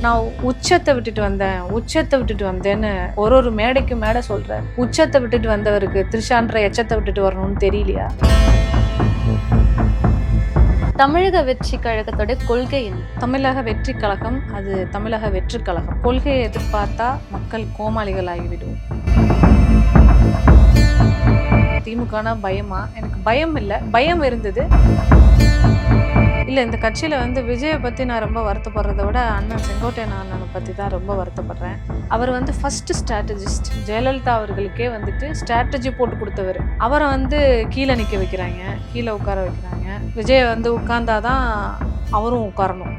நான் உச்சத்தை விட்டுட்டு வந்தேன், உச்சத்தை விட்டுட்டு வந்தேன்னு ஒரு மேடைக்கு மேடை சொல்றேன். உச்சத்தை விட்டுட்டு வந்தவருக்கு த்ரிஷான்ற எச்சத்தை விட்டுட்டு வரணும்னு தெரியலையா? தமிழக வெற்றி கழகத்தோட கொள்கை என்ன? தமிழக வெற்றி கழகம் அது தமிழக வெற்றி கழகம். கொள்கையை எதிர்பார்த்தா மக்கள் கோமாளிகள் ஆகிவிடும். திமுகனா பயமா? எனக்கு பயம் இல்லை, பயம் இருந்தது. இல்லை, இந்த கட்சியில் விஜயை பற்றி நான் ரொம்ப வருத்தப்படுறத விட அண்ணன் செங்கோட்டையன் அண்ணனை பற்றி தான் ரொம்ப வருத்தப்படுறேன். அவர் ஃபர்ஸ்ட் ஸ்ட்ராட்டஜிஸ்ட். ஜெயலலிதா அவர்களுக்கே ஸ்ட்ராட்டஜி போட்டு கொடுத்தவர். அவரை கீழே நிற்க வைக்கிறாங்க, கீழே உட்கார வைக்கிறாங்க. விஜய் உட்கார்ந்தாதான் அவரும் உட்காரணும்.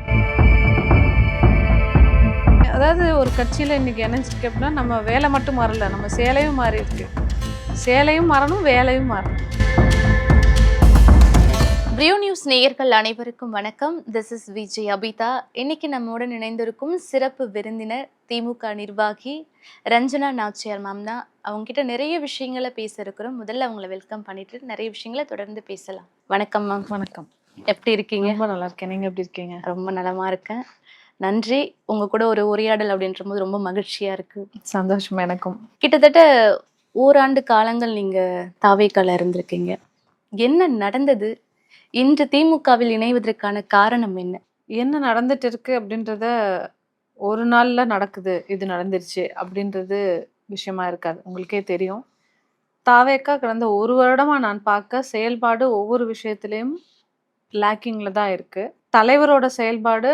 அதாவது ஒரு கட்சியில் இன்னைக்கு என்னச்சிருக்கு அப்படின்னா, நம்ம வேலை மட்டும் மாறல, நம்ம சேலையும் மாறி இருக்கு. சேலையும் மாறணும், வேலையும் மாறணும். பிரியோ நியூஸ் நேயர்கள் அனைவருக்கும் வணக்கம். This is Vijay Abitha. இன்னைக்கு நம்மோட இணைந்திருக்கும் சிறப்பு விருந்தினர் திமுக நிர்வாகி ரஞ்சனா நாச்சியார் மேம் தான். அவங்க கிட்ட நிறைய விஷயங்களை பேச இருக்கிறோம். முதல்ல அவங்கள வெல்கம் பண்ணிட்டு நிறைய விஷயங்களை தொடர்ந்து பேசலாம். வணக்கம் மேம். வணக்கம். எப்படி இருக்கீங்க? ரொம்ப நல்லா இருக்கேன். நீங்க எப்படி இருக்கீங்க? ரொம்ப நலமா இருக்கேன், நன்றி. உங்க கூட ஒரு உரையாடல் அப்படின்ற போது ரொம்ப மகிழ்ச்சியா இருக்கு. சந்தோஷம் எனக்கும். கிட்டத்தட்ட ஓராண்டு காலங்கள் நீங்க தாவேக்கால இருந்திருக்கீங்க. என்ன நடந்தது? இன்று திமுகவில் இணைவதற்கான காரணம் என்ன? என்ன நடந்துட்டு இருக்கு அப்படின்றத ஒரு நாள்ல நடக்குது, இது நடந்துருச்சு அப்படின்றது விஷயமா இருக்காது. உங்களுக்கே தெரியும். தாவேக்கா கடந்த ஒரு வருடமா நான் பார்க்க செயல்பாடு ஒவ்வொரு விஷயத்திலையும் லேக்கிங்ல தான் இருக்கு. தலைவரோட செயல்பாடு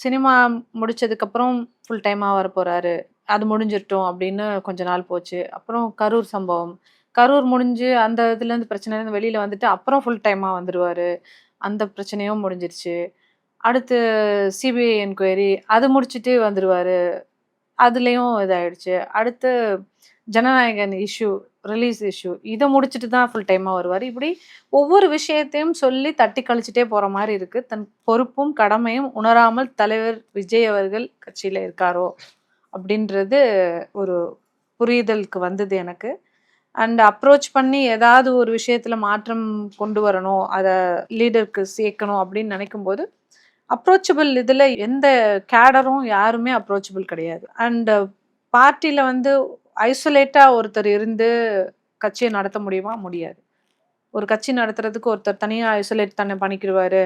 சினிமா முடிச்சதுக்கப்புறம் ஃபுல் டைமாக வர போறாரு, அது முடிஞ்சிட்டோம் அப்படின்னு கொஞ்ச நாள் போச்சு. அப்புறம் கரூர் சம்பவம், கரூர் முடிஞ்சு அந்த இதுலேருந்து பிரச்சனைலேருந்து வெளியில் வந்துட்டு அப்புறம் ஃபுல் டைமாக வந்துடுவார், அந்த பிரச்சனையும் முடிஞ்சிருச்சு. அடுத்து சிபிஐ என்கொயரி, அது முடிச்சுட்டு வந்துடுவார், அதுலேயும் இதாகிடுச்சு. அடுத்து ஜனநாயகன் இஷ்யூ, ரிலீஸ் இஷ்யூ, இதை முடிச்சுட்டு தான் ஃபுல் டைமாக வருவார். இப்படி ஒவ்வொரு விஷயத்தையும் சொல்லி தட்டி கழிச்சிட்டே போகிற மாதிரி இருக்குது. தன் பொறுப்பும் கடமையும் உணராமல் தலைவர் விஜய் அவர்கள் கட்சியில் இருக்காரோ அப்படின்றது ஒரு புரிதலுக்கு வந்தது எனக்கு. அண்ட் அப்ரோச் பண்ணி ஏதாவது ஒரு விஷயத்தில் மாற்றம் கொண்டு வரணும், அதை லீடருக்கு சேர்க்கணும் அப்படின்னு நினைக்கும் போது அப்ரோச்சபிள் இதில் எந்த கேடரும் யாருமே அப்ரோச்சபிள் கிடையாது. அண்ட் பார்ட்டியில் ஐசோலேட்டாக ஒருத்தர் இருந்து கட்சியை நடத்த முடியுமா? முடியாது. ஒரு கட்சி நடத்துறதுக்கு ஒருத்தர் தனியாக ஐசோலேட் தானே பண்ணிக்கிடுவார்.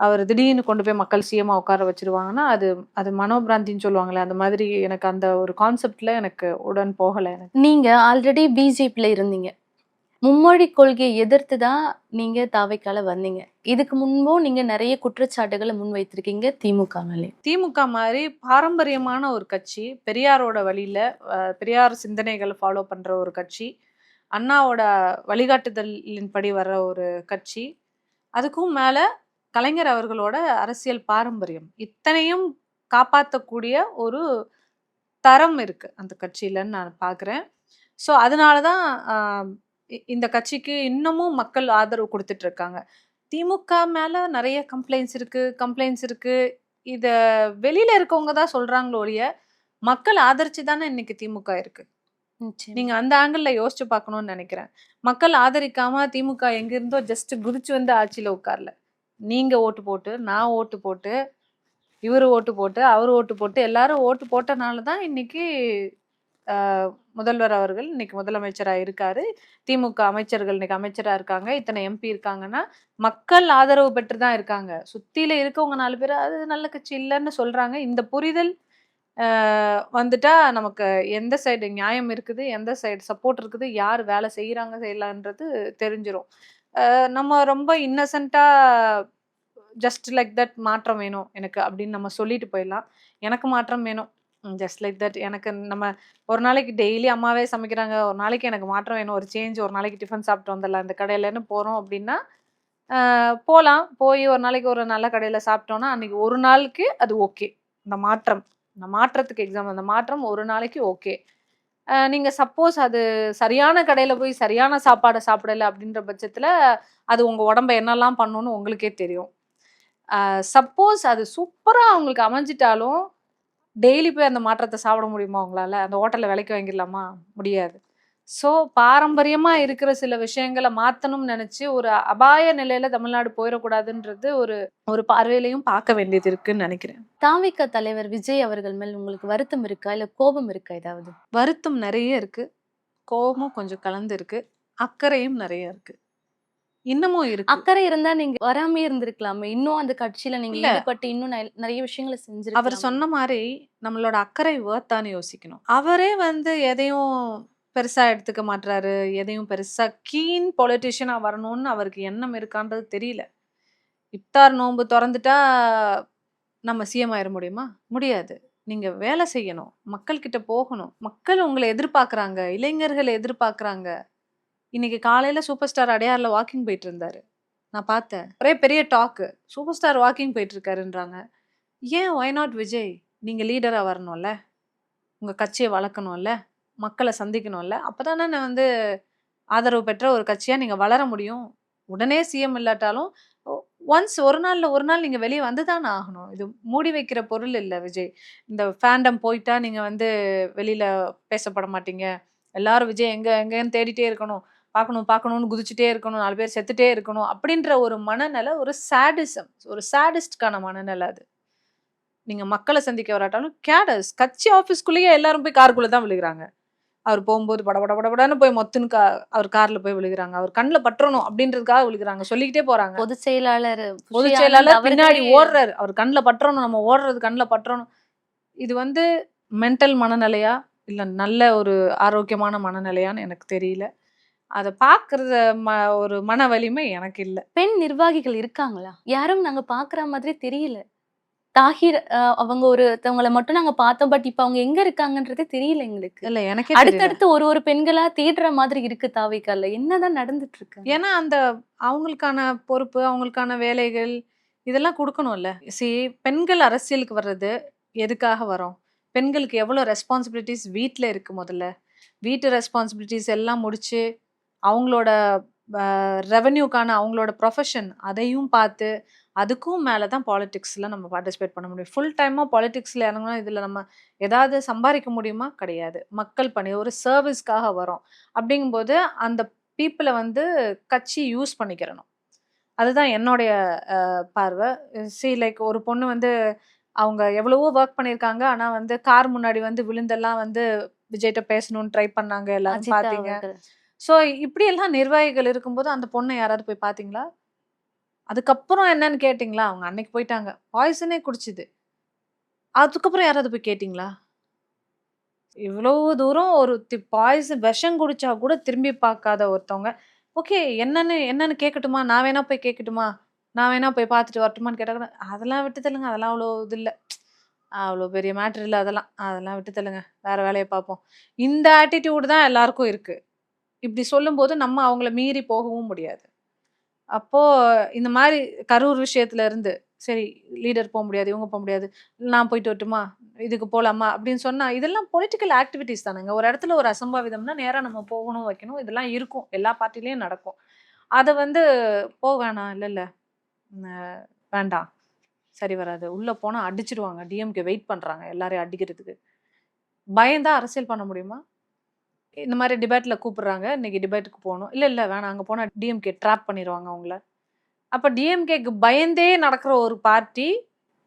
அவர் திடீர்னு கொண்டு போய் மக்கள் சிஎம்மா உட்கார வச்சிருவாங்கன்னா அது மனோபிராந்தின்னு சொல்லுவாங்களே, அந்த மாதிரி எனக்கு அந்த ஒரு கான்செப்டில் எனக்கு உடன் போகலை. எனக்கு நீங்கள் ஆல்ரெடி பிஜேபியில் இருந்தீங்க, மும்மொழி கொள்கையை எதிர்த்து தான் நீங்கள் தாவேக்கால வந்தீங்க. இதுக்கு முன்பும் நீங்கள் நிறைய குற்றச்சாட்டுகளை முன்வைத்திருக்கீங்க திமுக மேலே. திமுக மாதிரி பாரம்பரியமான ஒரு கட்சி, பெரியாரோட வழியில் பெரியார் சிந்தனைகளை ஃபாலோ பண்ணுற ஒரு கட்சி, அண்ணாவோட வழிகாட்டுதலின்படி வர்ற ஒரு கட்சி, அதுக்கும் மேலே கலைஞர் அவர்களோட அரசியல் பாரம்பரியம், இத்தனையும் காப்பாற்றக்கூடிய ஒரு தரம் இருக்குது அந்த கட்சியிலன்னு நான் பார்க்குறேன். ஸோ அதனால தான் இந்த கட்சிக்கு இன்னமும் மக்கள் ஆதரவு கொடுத்துட்டு இருக்காங்க. திமுக மேலே நிறைய கம்ப்ளைண்ட்ஸ் இருக்குது. இதை வெளியில் இருக்கவங்க தான் சொல்கிறாங்களோ ஒழிய மக்கள் ஆதரிச்சு தானே இன்னைக்கு திமுக இருக்குது. நீங்க அந்த ஆங்கிள் யோசிச்சு பார்க்கணும்னு நினைக்கிறேன். மக்கள் ஆதரிக்காம திமுக எங்கிருந்தோ ஜஸ்ட் குதிச்சு வந்து ஆட்சியில உட்காரல. நீங்க ஓட்டு போட்டு, நான் ஓட்டு போட்டு, இவரு ஓட்டு போட்டு, அவரு ஓட்டு போட்டு, எல்லாரும் ஓட்டு போட்டனால தான் இன்னைக்கு முதல்வர் அவர்கள் இன்னைக்கு முதலமைச்சரா இருக்காரு. திமுக அமைச்சர்கள் இன்னைக்கு அமைச்சரா இருக்காங்க. இத்தனை எம்பி இருக்காங்கன்னா மக்கள் ஆதரவு பெற்று தான் இருக்காங்க. சுத்தியில இருக்கவங்க 4 பேர் அது நல்ல கட்சி இல்லைன்னு சொல்றாங்க. இந்த புரிதல் வந்துட்டா நமக்கு எந்த சைடு நியாயம் இருக்குது, எந்த சைடு சப்போர்ட் இருக்குது, யார் வேலை செய்கிறாங்க செய்யலான்றது தெரிஞ்சிடும். நம்ம ரொம்ப இன்னசென்ட்டாக ஜஸ்ட் லைக் தட் மாற்றம் வேணும் எனக்கு அப்படின்னு நம்ம சொல்லிட்டு போயிடலாம். எனக்கு மாற்றம் வேணும் ஜஸ்ட் லைக் தட். எனக்கு நம்ம ஒரு நாளைக்கு டெய்லி அம்மாவே சமைக்கிறாங்க, ஒரு நாளைக்கு எனக்கு மாற்றம் வேணும், ஒரு சேஞ்ச், ஒரு நாளைக்கு டிஃபன் சாப்பிட்டு வந்துடலாம் இந்த கடையிலன்னு போகிறோம் அப்படின்னா போகலாம். போய் ஒரு நாளைக்கு ஒரு நல்ல கடையில் சாப்பிட்டோன்னா அன்றைக்கி ஒரு நாளுக்கு அது ஓகே. இந்த மாற்றத்துக்கு எக்ஸாம்பிள், அந்த மாற்றம் ஒரு நாளைக்கு ஓகே. நீங்கள் சப்போஸ் அது சரியான கடையில் போய் சரியான சாப்பாடை சாப்பிடலை அப்படின்ற பட்சத்தில் அது உங்கள் உடம்பை என்னெல்லாம் பண்ணணும்னு உங்களுக்கே தெரியும். சப்போஸ் அது சூப்பராக அவங்களுக்கு அமைஞ்சிட்டாலும் டெய்லி போய் அந்த மாற்றத்தை சாப்பிட முடியுமா உங்களால்? அந்த ஹோட்டலில் விலைக்கு வாங்கிடலாமா? முடியாது. ஸோ பாரம்பரியமா இருக்கிற சில விஷயங்கள மாத்தணும்னு நெனச்சு, ஒரு அபாய நிலையில தமிழ்நாடு போயிறக்கூடாதுன்றது ஒரு ஒரு பார்வையிலயும் பார்க்க வேண்டியது இருக்குன்னு நெனைக்கிறேன். தாவேகா தலைவர் விஜய் அவர்கள் மேல் உங்களுக்கு வருத்தம் இருக்கா? இல்ல கோபம் இருக்கா ஏதாவது? வருத்தம் நெறைய இருக்கு. கோவமும் கொஞ்சம் கலந்து இருக்கு. அக்கறையும் நெறைய இருக்கு. இன்னமும் இருக்கு. அக்கறை இருந்தா நீங்க வராமயே இருந்திருக்கலாமே. இன்னும் அந்த கட்சியில நீங்க இல்ல. ஈடுபட்டு இன்னும் நெறைய விஷயங்கள அவரு செஞ்சிருக்கலாமே. சொன்ன மாரி, நம்மளோட அக்கறை வொர்த்தான்னு யோசிக்கணும். அவரே வந்து எதையும் பெருசா எடுத்துக்க மாட்றாரு. எதையும் பெருசா கீன் பொலிட்டிஷியனா வரணும்னு அவருக்கு எண்ணம் இருக்கான்றது தெரியல. இஃப்தார் நோன்பு தொறந்துட்டா, நம்ம சிஎம் ஆயிற முடியுமா? முடியாது. நீங்க வேலை செய்யணும். மக்கள் கிட்ட போகணும். மக்கள் உங்கள எதிர்பார்க்குறாங்க. இளைஞர்கள் எதிர்பார்க்குறாங்க. இன்னைக்கு காலையில சூப்பர் ஸ்டார் அடையார்ல வாக்கிங் போயிட்டு இருந்தாரு. நான் பார்த்தேன். ஒரே பெரிய டாக்கு. சூப்பர் ஸ்டார் வாக்கிங் போயிட்டு இருக்காருன்றாங்க. ஏன் ஒய் நாட் விஜய்? நீங்க லீடரா வரணும்ல. உங்க கட்சிய வளர்க்கணும்ல. மக்கள சந்திக்கணும்ல. அப்பதானே நான் வந்து ஆதரவு பெற்ற ஒரு கட்சியா நீங்க வளர முடியும். உடனே சிஎம் இல்லாட்டாலும், ஒ ஒன்ஸ் ஒரு நாள்ல ஒரு நாள் நீங்க வெளிய வந்து தான ஆகணும். இது மூடி வைக்கிற பொருள் இல்ல விஜய். இந்த ஃபேண்டம் போயிட்டா நீங்க வந்து வெளில பேசப்பட மாட்டீங்க. எல்லாரும் விஜய் எங்க எங்கன்னு தேடிட்டே இருக்கணும். பார்க்கணும் பார்க்கணும்னு குதிச்சுட்டே இருக்கணும். 4 பேர் செத்துட்டே இருக்கணும். அப்படின்ற ஒரு மனநிலை ஒரு சாடிசம். ஒரு சாடிஸ்ட்க்கான மனநிலை அது. நீங்க மக்கள சந்திக்க வராட்டாலும் கேடர்ஸ் கட்சி ஆஃபீஸ்க்குள்ளேயே எல்லாரும் போய் காருக்குள்ள தான் விழுகுறாங்க. அவர் போம்போது படபடன்னு போய் மொத்துன்னு அவர் கார்ல போய் விழுகுறாங்க. அவர் கண்ல பற்றணும் அப்டின்றதுக்காக விழுகுறாங்க. சொல்லிக்கிட்டே போறாங்க. பொதுச் செயலாளர் புஷி பொதுச் ஆனந்த் செயலாளர் அவர்களே பின்னாடி ஓடுறாரு. அவர் கண்ல பற்றணும். நம்ம ஓடுறது கண்ல பற்றணும். இது வந்து மென்டல் மனநிலையா? இல்ல நல்ல ஒரு ஆரோக்கியமான மனநிலையான்னு எனக்கு தெரியல. அத பார்க்கறத ஒரு மன வலிமை எனக்கு இல்ல. பெண் நிர்வாகிகள் இருக்காங்களா? யாரும் நாங்க பார்க்குற மாதிரி தெரியல. தாஹிர் அவங்க ஒருத்தவங்கள மட்டும் நாங்க பார்த்தோம். பட் இப்ப அவங்க எங்க இருக்காங்கன்றதே தெரியல எங்களுக்கு. இல்ல எனக்கே தெரியல. அடுத்தடுத்து ஒரு பெண்களா தேடுற மாதிரி இருக்கு தாவேக்கால. என்னதான் நடந்துட்டு இருக்கு? ஏன்னா, அந்த அவங்களுக்கான பொறுப்பு, அவங்களுக்கான வேலைகள் இதெல்லாம் குடுக்கணும்ல. பெண்கள் அரசியலுக்கு வர்றது எதுக்காக வரோம்? பெண்களுக்கு எவ்வளோ ரெஸ்பான்சிபிலிட்டீஸ் வீட்ல இருக்கு முதல்ல. வீட்டு ரெஸ்பான்சிபிலிட்டீஸ் எல்லாம் முடிச்சு, அவங்களோட ரெவென்யூக்கான அவங்களோட ப்ரொஃபஷன் அதையும் பார்த்து, அதுக்கும் மேல தான் பாலிடிக்ஸ்ல நம்ம பார்ட்டிசிபேட் பண்ண முடியும். ஃபுல் டைமா பாலிடிக்ஸ்ல இறங்குனா, இதுல நம்ம ஏதாவது சம்பாரிக்க முடியுமா? கிடையாது. மக்கள் பணி, ஒரு சர்விஸ்க்காக வரோம். அப்படிங்கும்போது, அந்த பீப்பிள வந்து கட்சி யூஸ் பண்ணிக்கிறணும். அதுதான் என்னுடைய பார்வை. லைக் ஒரு பொண்ணு வந்து அவங்க எவ்வளவோ வொர்க் பண்ணியிருக்காங்க. ஆனா வந்து கார் முன்னாடி வந்து விழுந்தெல்லாம் வந்து விஜய்ட்ட பேசணும்னு ட்ரை பண்ணாங்க. எல்லாரும் அஜிதா பார்த்தீங்க. அவர்கள். ஸோ இப்படியெல்லாம் நிர்வாகிகள் இருக்கும்போது, அந்த பொண்ண யாராவது போய் பார்த்தீங்களா? அதுக்கப்புறம் என்னன்னு கேட்டீங்களா? அவங்க அன்னைக்கு போயிட்டாங்க. பாய்சனே குடிச்சுது. அதுக்கப்புறம் யாராவது போய் கேட்டீங்களா? இவ்வளோ தூரம் ஒரு பாய்சன் விஷம் குடிச்சா கூட திரும்பி பார்க்காத ஒருத்தவங்க, ஓகே என்னன்னு என்னன்னு கேட்கட்டுமா? நான் வேணா போய் கேட்கட்டுமா? நான் வேணா போய் பார்த்துட்டு வரட்டுமான்னு கேட்டா கூட, அதெல்லாம் விட்டு தள்ளுங்க. அதெல்லாம் அவ்வளோ இது இல்ல. அவ்வளோ பெரிய மேட்டர் இல்ல அதெல்லாம். அதெல்லாம் விட்டு தள்ளுங்க. வேற வேலைய பார்ப்போம். இந்த ஆட்டிட்யூட் தான் எல்லாருக்கும் இருக்கு. இப்படி சொல்லும்போது நம்ம அவங்கள மீறி போகவும் முடியாது. அப்போ இந்த மாரி கரூர் விஷயத்துல இருந்து, சரி லீடர் முடியாது, இவங்க முடியாது. நான் போயிட்டு வரட்டுமா? இதுக்கு போலாமா? அப்படின்னு சொன்னா, இதெல்லாம் பொலிட்டிக்கல் ஆக்டிவிட்டீஸ் தானங்க. ஒரு இடத்துல ஒரு அசம்பாவிதம்னா நேரா நம்ம போகணும், வைக்கணும். இதெல்லாம் இருக்கும். எல்லா பார்ட்டிலயும் நடக்கும். அத வந்து வேணாம். இல்ல, இல்ல. அ வேண்டாம். சரி வராது. உள்ள போனா அடிச்சுடுவாங்க. டிஎம்கே வெயிட் பண்றாங்க. எல்லாரையும் அடிக்கிறதுக்கு. பயந்தா அரசியல் பண்ண முடியுமா? இந்த மாரி டிபேட்ல கூப்பிடுறாங்க. இன்னைக்கு டிபேட்டுக்கு போணும். இல்ல, இல்ல வேணாம். அங்க போனா டிஎம்கே ட்ராப் பண்ணிருவாங்க உங்கள. அப்ப டிஎம்கேக்கு பயந்தே நடக்கிற ஒரு பார்ட்டி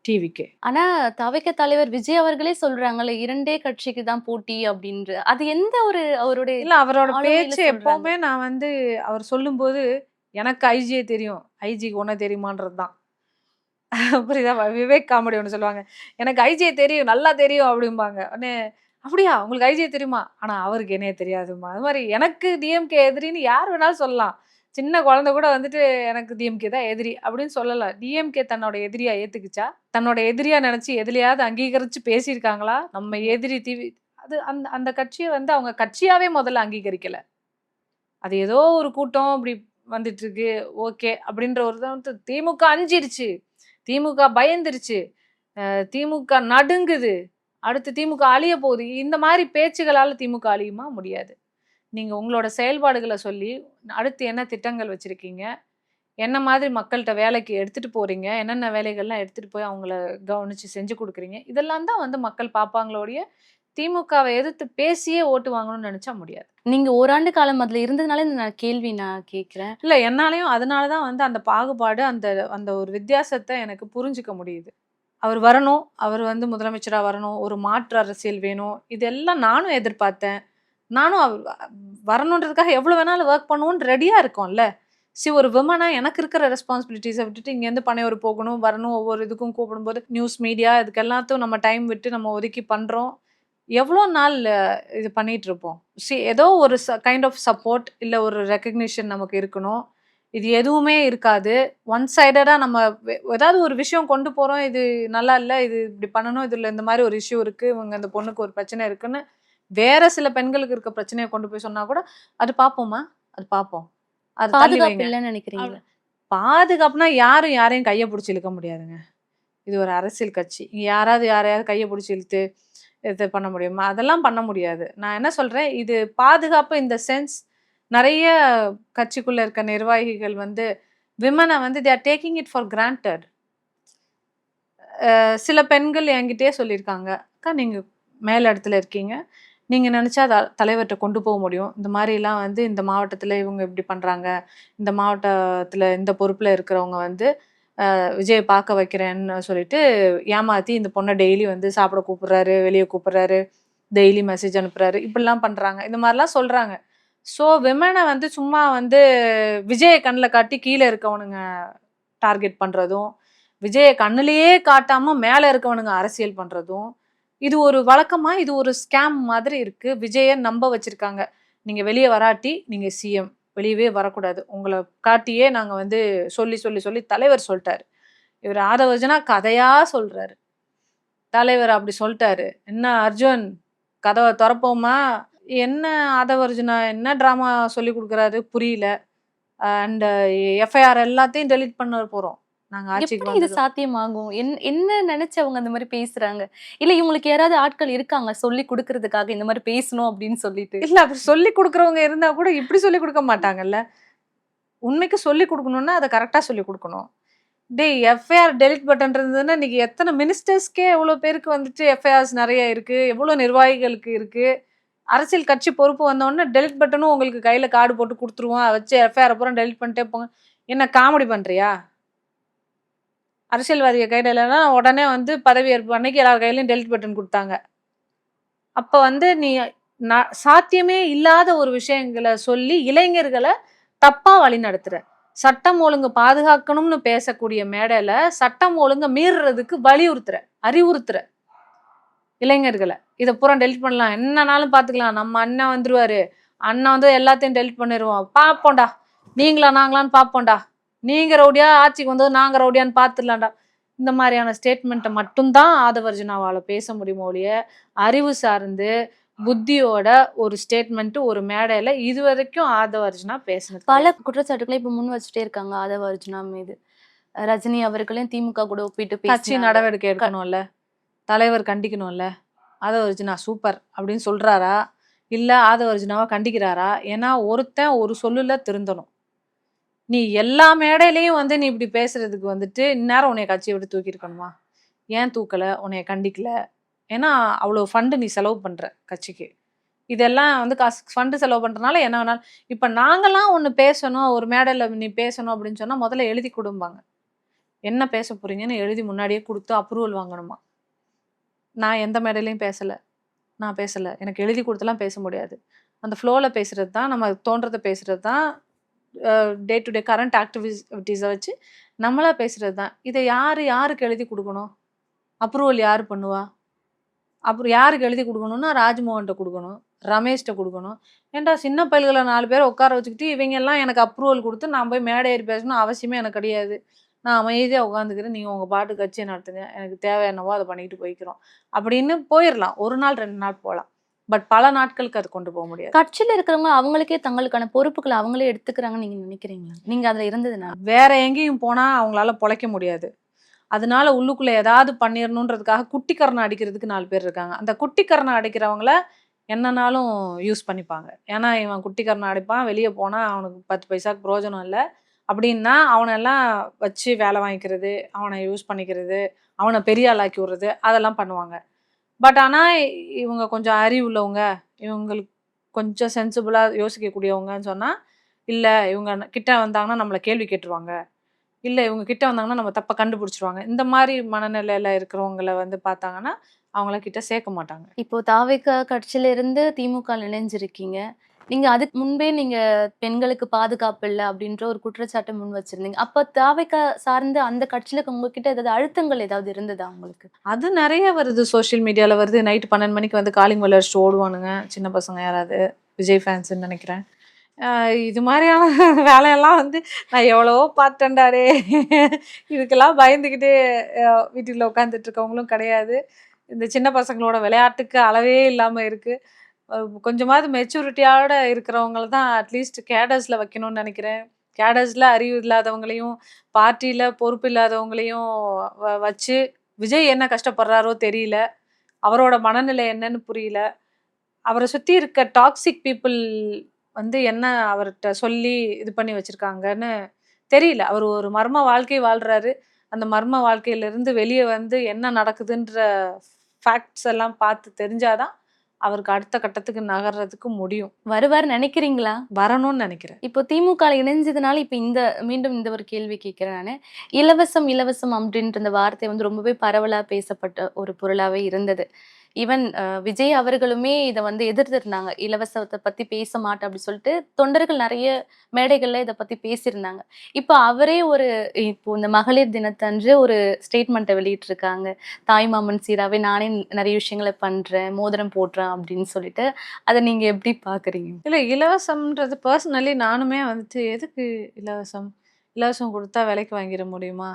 டிவிகே. ஆனா தவிக தலைவர் விஜய் அவர்களே சொல்றாங்கல்ல, 2டே கட்சிக்கு தான் போட்டி அப்டின்று. அது எந்த ஒரு அவருடைய இல்ல அவரோட ஆளுமையில பேச்சு சொல்றாங்க? எப்பவுமே நான் வந்து அவர் சொல்லும்போது, எனக்கு ஐஜியே தெரியும். ஐஜிக்கு உன்ன தெரியுமான்றது தான். புரியுதா? விவேக் காமெடி ஒண்ணு சொல்லுவாங்க. எனக்கு ஐஜிய தெரியும், நல்லா தெரியும் அப்டிம்பாங்க. உடனே அப்படியா உங்களுக்கு ஐஜிய தெரியுமா? ஆனா அவருக்கு என்னைய தெரியாதும்மா. அது மாரி எனக்கு டிஎம்கே எதிரின்னு யார் வேணாலும் சொல்லலாம். சின்ன குழந்தை கூட வந்துட்டு எனக்கு டிஎம்கே தான் எதிரி அப்படின்னு சொல்லலாம். டிஎம்கே தன்னோட எதிரியா ஏத்துக்குச்சா? தன்னோட எதிரியா நெனச்சு எதுலயாவது அங்கீகரிச்சு பேசியிருக்காங்களா? நம்ம இல்ல. எதிரி அது அந்த அந்த கட்சிய வந்து அவங்க கட்சியாவே முதல்ல அங்கீகரிக்கல. அது ஏதோ ஒரு கூட்டம் இப்படி வந்துட்டு இருக்கு. ஓகே. அப்படின்ற ஒரு இத வந்து திமுக அஞ்சிருச்சு. திமுக பயந்துருச்சு. திமுக நடுங்குது. அடுத்து திமுக அழிய போகுது. இந்த மாரி பேச்சுகளால திமுக அழியுமா? முடியாது. நீங்க உங்களோட செயல்பாடுகள சொல்லி, அடுத்து என்ன திட்டங்கள் வச்சிருக்கீங்க? என்ன மாதிரி மக்கள்ட்ட வேலைக்கு எடுத்துட்டு போறீங்க? என்னென்ன வேலைகள்லாம் எடுத்துட்டு போய் அவங்கள கவனிச்சு செஞ்சு குடுக்குறீங்க? இதெல்லாம் தான் வந்து மக்கள் பார்ப்பாங்களே ஒழிய, திமுகவை எதிர்த்து பேசியே ஓட்டு வாங்கணும்னு நினைச்சா முடியாது. நீங்க ஓராண்டு காலம் அதுல இருந்ததுனால இந்த கேள்வி நான் கேட்கிறேன். இல்ல என்னாலயும் அதனால தான் வந்து அந்த பாகுபாடு, அந்த அந்த ஒரு வித்தியாசத்த எனக்கு புரிஞ்சுக்க முடியுது. அவர் வரணும். அவர் வந்து முதலமைச்சரா வரணும். ஒரு மாற்று அரசியல் வேணும். இதெல்லாம் நானும் எதிர்பார்த்தேன். நானும் வரணுன்றதுக்காக எவ்வளோ வேணாலும் வொர்க் பண்ணுவோம்னு ரெடியா இருக்கோம்ல. ஒரு விமனா எனக்கு இருக்கிற ரெஸ்பான்சிபிலிட்டீஸ விட்டுட்டு இங்கேருந்து பனையூர் போகணும், வரணும், ஒவ்வொரு இதுக்கும் கூப்பிடும்போது நியூஸ், மீடியா இதுக்கு எல்லாத்துக்கும் நம்ம டைம் விட்டு நம்ம ஒதுக்கி பண்றோம். எவ்வளோ நாள் இது பண்ணிட்டு இருப்போம். ஏதோ ஒரு கைண்ட் ஆஃப் சப்போர்ட் இல்ல ஒரு ரெகக்னிஷன் நமக்கு இருக்கணும். இது எதுவுமே இருக்காது. ஒன் சைடடா நம்ம ஏதாவது ஒரு விஷயம் கொண்டு போறோம். இது நல்லா இல்ல. இது இப்படி பண்ணணும். இதுல இந்த மாரி ஒரு இஷ்யூ இருக்கு. இவங்க இந்த பொண்ணுக்கு ஒரு பிரச்சனை இருக்குன்னு வேற சில பெண்களுக்கு இருக்க பிரச்சனைய கொண்டு போய் சொன்னா கூட, அது பார்ப்போமா? அது பார்ப்போம். அது தள்ளி பாதுகாப்பு வைங்க. இல்லன்னு நினைக்கிறீங்களா? பாதுகாப்புனா யாரும் யாரையும் கைய புடிச்சு இழுக்க முடியாதுங்க. இது ஒரு அரசியல் கட்சி. இங்க யாராவது யாரையாவது கைய புடிச்சு இழுத்து இது பண்ண முடியுமா? அதெல்லாம் பண்ண முடியாது. நான் என்ன சொல்றேன், இது பாதுகாப்பு இன் த சென்ஸ் நெறைய கட்சிக்குள்ள இருக்க நிர்வாகிகள் வந்து விமன வந்து they are taking it for granted. சில பெண்கள் என்கிட்டயே சொல்லியிருக்காங்க. "அக்கா நீங்க மேல் இடத்துல இருக்கீங்க. நீங்க நெனச்சா தலைவர்ட்ட கொண்டு போ முடியும். இந்த மாரிலாம் வந்து இந்த மாவட்டத்துல இவங்க இப்படி பண்றாங்க. இந்த மாவட்டத்துல இந்த பொறுப்புல இருக்கிறவங்க வந்து விஜய பார்க்க வைக்கிறேன்னு சொல்லிட்டு ஏமாத்தி இந்த பொண்ண டெய்லி வந்து சாப்பிட கூப்பிடுறாரு, வெளிய கூப்பிடுறாரு, டெய்லி மெசேஜ் அனுப்புறாரு. இப்படிலாம் பண்றாங்க." இந்த மாரிலாம் சொல்றாங்க. விமன வந்து சும்மா வந்து விஜய கண்ல காட்டி கீழ இருக்கவனுங்க டார்கெட் பண்றதும், விஜய கண்ணுலயே காட்டாம மேல இருக்கவனுங்க அரசியல் பண்றதும், இது ஒரு வழக்கமா, இது ஒரு ஸ்கேம் மாதிரி இருக்கு. விஜய நம்ப வச்சிருக்காங்க. நீங்க வெளிய வராட்டி நீங்க சிஎம். வெளியவே வரக்கூடாது. உங்கள காட்டியே நாங்க வந்து சொல்லி, சொல்லி, சொல்லி தலைவர் சொல்ட்டாரு. இவரு ஆதவர்ஜுனா கதையா சொல்றாரு. தலைவர் அப்படி சொல்ட்டாரு. "என்ன அர்ஜுன் கதவ தொறப்போமா?" என்ன ஆதவர்ஜுனா என்ன ட்ராமா சொல்லிக் குடுக்குறாரு புரியல. அண்ட் எஃப்ஐஆர் எல்லாத்தையும் டெலீட் பண்ண போறோம். நாங்க ஆட்சிக்கு எப்படி இது வந்ததும். சாத்தியமாகும்? என்ன நெனச்சு அவங்க அந்த மாரி பேசுறாங்க? இல்ல இவங்களுக்கு யாராவது ஆட்கள் இருக்காங்க சொல்லிக் குடுக்குறதுக்காக இந்த மாரி பேசணும் அப்படின்னு சொல்லிட்டு? இல்ல அப்படி சொல்லிக் குடுக்குறவங்க இருந்தா கூட இப்படி சொல்லிக் குடுக்க மாட்டாங்கல்ல. உண்மைக்கு சொல்லிக் குடுக்கணும்னா, அத கரெக்ட்டா சொல்லிக் குடுக்கணும். டேய் எஃப்ஐஆர் டெலீட் பட்டன் இருந்ததுன்னா, இன்னைக்கு எத்தன மினிஸ்டர்ஸ்க்கே எவ்வளோ பேருக்கு வந்துட்டு எஃப்ஐஆர்ஸ் நெறைய இருக்கு. எவ்வளோ நிர்வாகிகளுக்கு இருக்கு. அரசியல் கட்சி பொறுப்பு வந்தோனே டெலீட் பட்டனும் உங்களுக்கு கையில கார்டு போட்டு குடுத்துருவோம். அத வச்சு எஃப்ஐஆர பூரா டெலீட் பண்ணிட்டே போங்க. என்ன காமெடி பண்றியா? அரசியல்வாதிக கையில இல்லன்னா, உடனே வந்து பதவியேற்பு அன்னைக்கு எல்லார் கையிலயும் டெலீட் பட்டன் குடுத்தாங்க. அப்ப வந்து நீ சாத்தியமே இல்லாத ஒரு விஷயங்கள சொல்லி இளைஞர்கள தப்பா வழிநடத்துற. சட்டம் ஒழுங்கு பாதுகாக்கணும்னு பேசக்கூடிய மேடையில, சட்டம் ஒழுங்க மீறுறதுக்கு வலியுறுத்துற, அறிவுறுத்துற இளைஞர்கள. இத பூரா டெலீட் பண்ணலாம். என்னனாலும் பார்த்துக்கலாம். நம்ம அண்ணன் வந்துருவாரு. அண்ணன் வந்து எல்லாத்தையும் டெலீட் பண்ணிருவோம். பார்ப்போம்டா. நீங்களா நாங்களான்னு பார்ப்போம்டா. நீங்க ரவுடியா, ஆட்சிக்கு வந்தது நாங்க ரவுடியான்னு பார்த்துடலாம்டா. இந்த மாரியான ஸ்டேட்மெண்ட்ட மட்டும் தான் ஆதவர்ஜுனாவால பேச முடியுமே ஒழிய, அறிவு சார்ந்து, புத்தியோட ஒரு ஸ்டேட்மெண்ட் ஒரு மேடையில இதுவரைக்கும் ஆதவர்ஜுனா பேசினது பல கிடையாது. குற்றச்சாட்டுகளை இப்ப முன் வச்சுட்டே இருக்காங்க ஆதவ அர்ஜுனா மீது. ரஜினி அவர்களையும் திமுக கூட ஒப்பிட்டு கட்சி பேசினாங்க. நடவடிக்கை எடுக்கணும்ல. தலைவர் கண்டிக்கணும்ல. ஆதவர்ஜுனா சூப்பர் அப்படின்னு சொல்றாரா? இல்ல ஆதவர்ஜுனாவ கண்டிக்கிறாரா? ஏன்னா ஒருத்தன் ஒரு சொல்லுல திருந்தணும். நீ எல்லா மேடையிலயும் வந்து நீ இப்படி பேசுறதுக்கு வந்துட்டு, இந்நேரம் உன்னைய கட்சிய விட்டு தூக்கியிருக்கணுமா? ஏன் தூக்கல? உன்னைய கண்டிக்கல. ஏன்னா, அவ்வளோ ஃபண்ட் நீ செலவு பண்ற கட்சிக்கு. இதெல்லாம் வந்து காசு ஃபண்ட் செலவு பண்றனால என்ன வேணாலும் இப்ப நாங்கலாம் ஒண்ணு பேசணும், ஒரு மேடையில நீ பேசணும் அப்படின்னு சொன்னா, முதல்ல எழுதி குடும்பாங்க. என்ன பேச போறீங்கன்னு எழுதி முன்னாடியே குடுத்து அப்ரூவல் வாங்கணுமா. நான் எந்த மேடையிலயும் பேசல. நான் பேசல. எனக்கு எழுதி குடுத்துலாம் பேச முடியாது. அந்த ஃப்ளோல பேசுறது தான், நம்ம தோன்றத பேசுறது தான், டே டு டே கரண்ட் ஆக்டிவிட்டீஸ வச்சு நம்மளா பேசுறது தான். இத யாருக்கு எழுதி குடுக்கணும்? அப்ரூவல் யாரு பண்ணுவா? அப்புறம் யாருக்கு எழுதி குடுக்கணும்னா, ராஜ்மோகன்ட்ட குடுக்கணும். ரமேஷ்ட்ட குடுக்கணும். ஏன்டா சின்ன பயல்கள 4 பேர உட்கார வச்சுக்கிட்டு, இவைங்கலாம் எனக்கு அப்ரூவல் குடுத்து, நான் போய் மேடை ஏறி பேசணும் அவசியமே எனக்கு கிடையாது. நான் அமைதியா உட்காந்துக்கிறேன். நீங்க உங்க பாட்டுக்கு கட்சிய நடத்துங்க. எனக்கு தேவை என்னவோ அத பண்ணிட்டு போய்க்கிறோம். அப்படின்னு போயிரலாம். 1 நாள், 2 நாள் போலாம். பட் பல நாட்களுக்கு அது கொண்டு போ முடியாது. கட்சியில இருக்கிறவங்க அவங்களுக்கே தங்களுக்கான பொறுப்புகள அவங்களே எடுத்துக்கிறாங்கன்னு நீங்க நினைக்கிறீங்களா? நீங்க அதுல இருந்ததுனால? வேற எங்கேயும் போனா அவங்களால பொழைக்க முடியாது. அதனால உள்ளுக்குள்ள ஏதாவது பண்ணிறணுன்றதுக்காக குட்டிக்கரணம் அடிக்கிறதுக்கு 4 பேர் இருக்காங்க. அந்த குட்டிக்கரணம் அடிக்கிறவங்கள என்னனாலும் யூஸ் பண்ணிப்பாங்க. ஏன்னா, இவன் குட்டிக்கரணம் அடிப்பான். வெளிய போனா அவனுக்கு 10 பைசாக்கு பிரயோஜனம் இல்ல. அப்டின்னா, அவனெல்லாம் வச்சு வேல வாங்கிக்கிறது, அவன யூஸ் பண்ணிக்கிறது, அவன பெரிய ஆளாக்கி விடுறது, அதெல்லாம் பண்ணுவாங்க. பட் ஆனா இவங்க கொஞ்சம் அறிவு உள்ளவங்க, இவங்களுக்கு கொஞ்சம் சென்சிபிளா யோசிக்கக்கூடியவங்கன்னு சொன்னா, இல்ல இவங்க கிட்ட வந்தாங்கன்னா நம்மள கேள்வி கேட்டுருவாங்க. இல்ல இவங்க கிட்ட வந்தாங்கன்னா நம்ம தப்பா கண்டுபிடிச்சுருவாங்க. இந்த மாரி மனநிலையில இருக்கிறவங்கள வந்து பார்த்தாங்கன்னா, அவங்கள கிட்ட சேர்க்க மாட்டாங்க. இப்போ தாவேகா கட்சியில இருந்து திமுகல இணைஞ்சிருக்கீங்க. நீங்க அதுக்கு முன்பே நீங்க பெண்களுக்கு பாதுகாப்பு இல்ல அப்படின்ற ஒரு குற்றச்சாட்ட முன் வச்சிருந்தீங்க. அப்ப தாவேகா சார்ந்த அந்த கட்சியில உங்ககிட்ட ஏதாவது அழுத்தங்கள் ஏதாவது இருந்ததா உங்களுக்கு? அது நெறைய வருது. சோசியல் மீடியால வருது. நைட் 12 மணிக்கு வந்து காலிங் பெல் அடிச்சுட்டு ஓடுவானுங்க. சின்ன பசங்க யாராவது. விஜய் ஃபேன்ஸ்ன்னு நெனைக்கிறேன். அ இது மாரியான வேலையெல்லாம் வந்து நான் எவ்வளவோ பார்த்துட்டேன்டா டேய். இதுக்கெல்லாம் பயந்துகிட்டு வீட்டுக்குள்ள உட்காந்துட்டு இருக்கவங்களும் கிடையாது. இந்த சின்ன பசங்களோட விளையாட்டுக்கு அளவே இல்லாம இருக்கு. அ கொஞ்சமாவது மெச்சூரிட்டியோட இருக்கிறவங்கள தான் அட்லீஸ்ட் கேடர்ஸ்ல வைக்கணும்னு நெனைக்கிறேன். கேடர்ஸ்ல அறிவு இல்லாதவங்களையும், பார்ட்டில பொறுப்பு இல்லாதவங்களையும் வச்சு விஜய் என்ன கஷ்டப்படுறாரோ தெரியல. அவரோட மனநிலை என்னன்னு புரியல. அவர சுத்தி இருக்க டாக்ஸிக் பீப்பிள் வந்து என்ன அவர்ட்ட சொல்லி இது பண்ணி வச்சிருக்காங்கன்னு தெரியல. அவரு ஒரு மர்ம வாழ்க்கை வாழ்றாரு. அந்த மர்ம வாழ்க்கையிலிருந்து வெளிய வந்து என்ன நடக்குதுன்ற ஃபேக்ட்ஸ் எல்லாம் பார்த்து தெரிஞ்சா தான், அவருக்கு அடுத்த கட்டத்துக்கு நகர்றதுக்கு முடியும். வருவார்ன்னு நினைக்கிறீங்களா? வரணும்னு நெனைக்கிறேன். இப்போ திமுகல இணைஞ்சதுனால இப்ப மீண்டும் இந்த ஒரு கேள்வி கேட்கிறேன் நானு. இலவசம், இலவசம் அப்படின்ற இந்த வார்த்தை வந்து ரொம்பவே பரவலா பேசப்பட்ட ஒரு பொருளாவே இருந்தது. ஈவன் விஜய் அவர்களுமே இத வந்து எதிர்த்திருந்தாங்க. இலவசத்த பத்தி பேச மாட்டேன் அப்படி சொல்லிட்டு தொண்டர்கள் நெறைய மேடைகள்ல இத பத்தி பேசியிருந்தாங்க. இப்ப அவரே இப்போ இந்த மகளிர் தினத்தன்று ஒரு ஸ்டேட்மெண்ட்ட வெளியிட்டிருக்காங்க. தாய்மாமன் சீராவே நானே நெறைய விஷயங்கள பண்றேன், மோதிரம் போடுறேன் அப்படின்னு சொல்லிட்டு. அத நீங்க எப்படி பார்க்குறீங்க? இல்ல இலவசம்ன்றது பர்சனலி நானுமே வந்துட்டு எதுக்கு இலவசம்? இலவசம் குடுத்தா விலைக்கு வாங்கிற முடியுமா?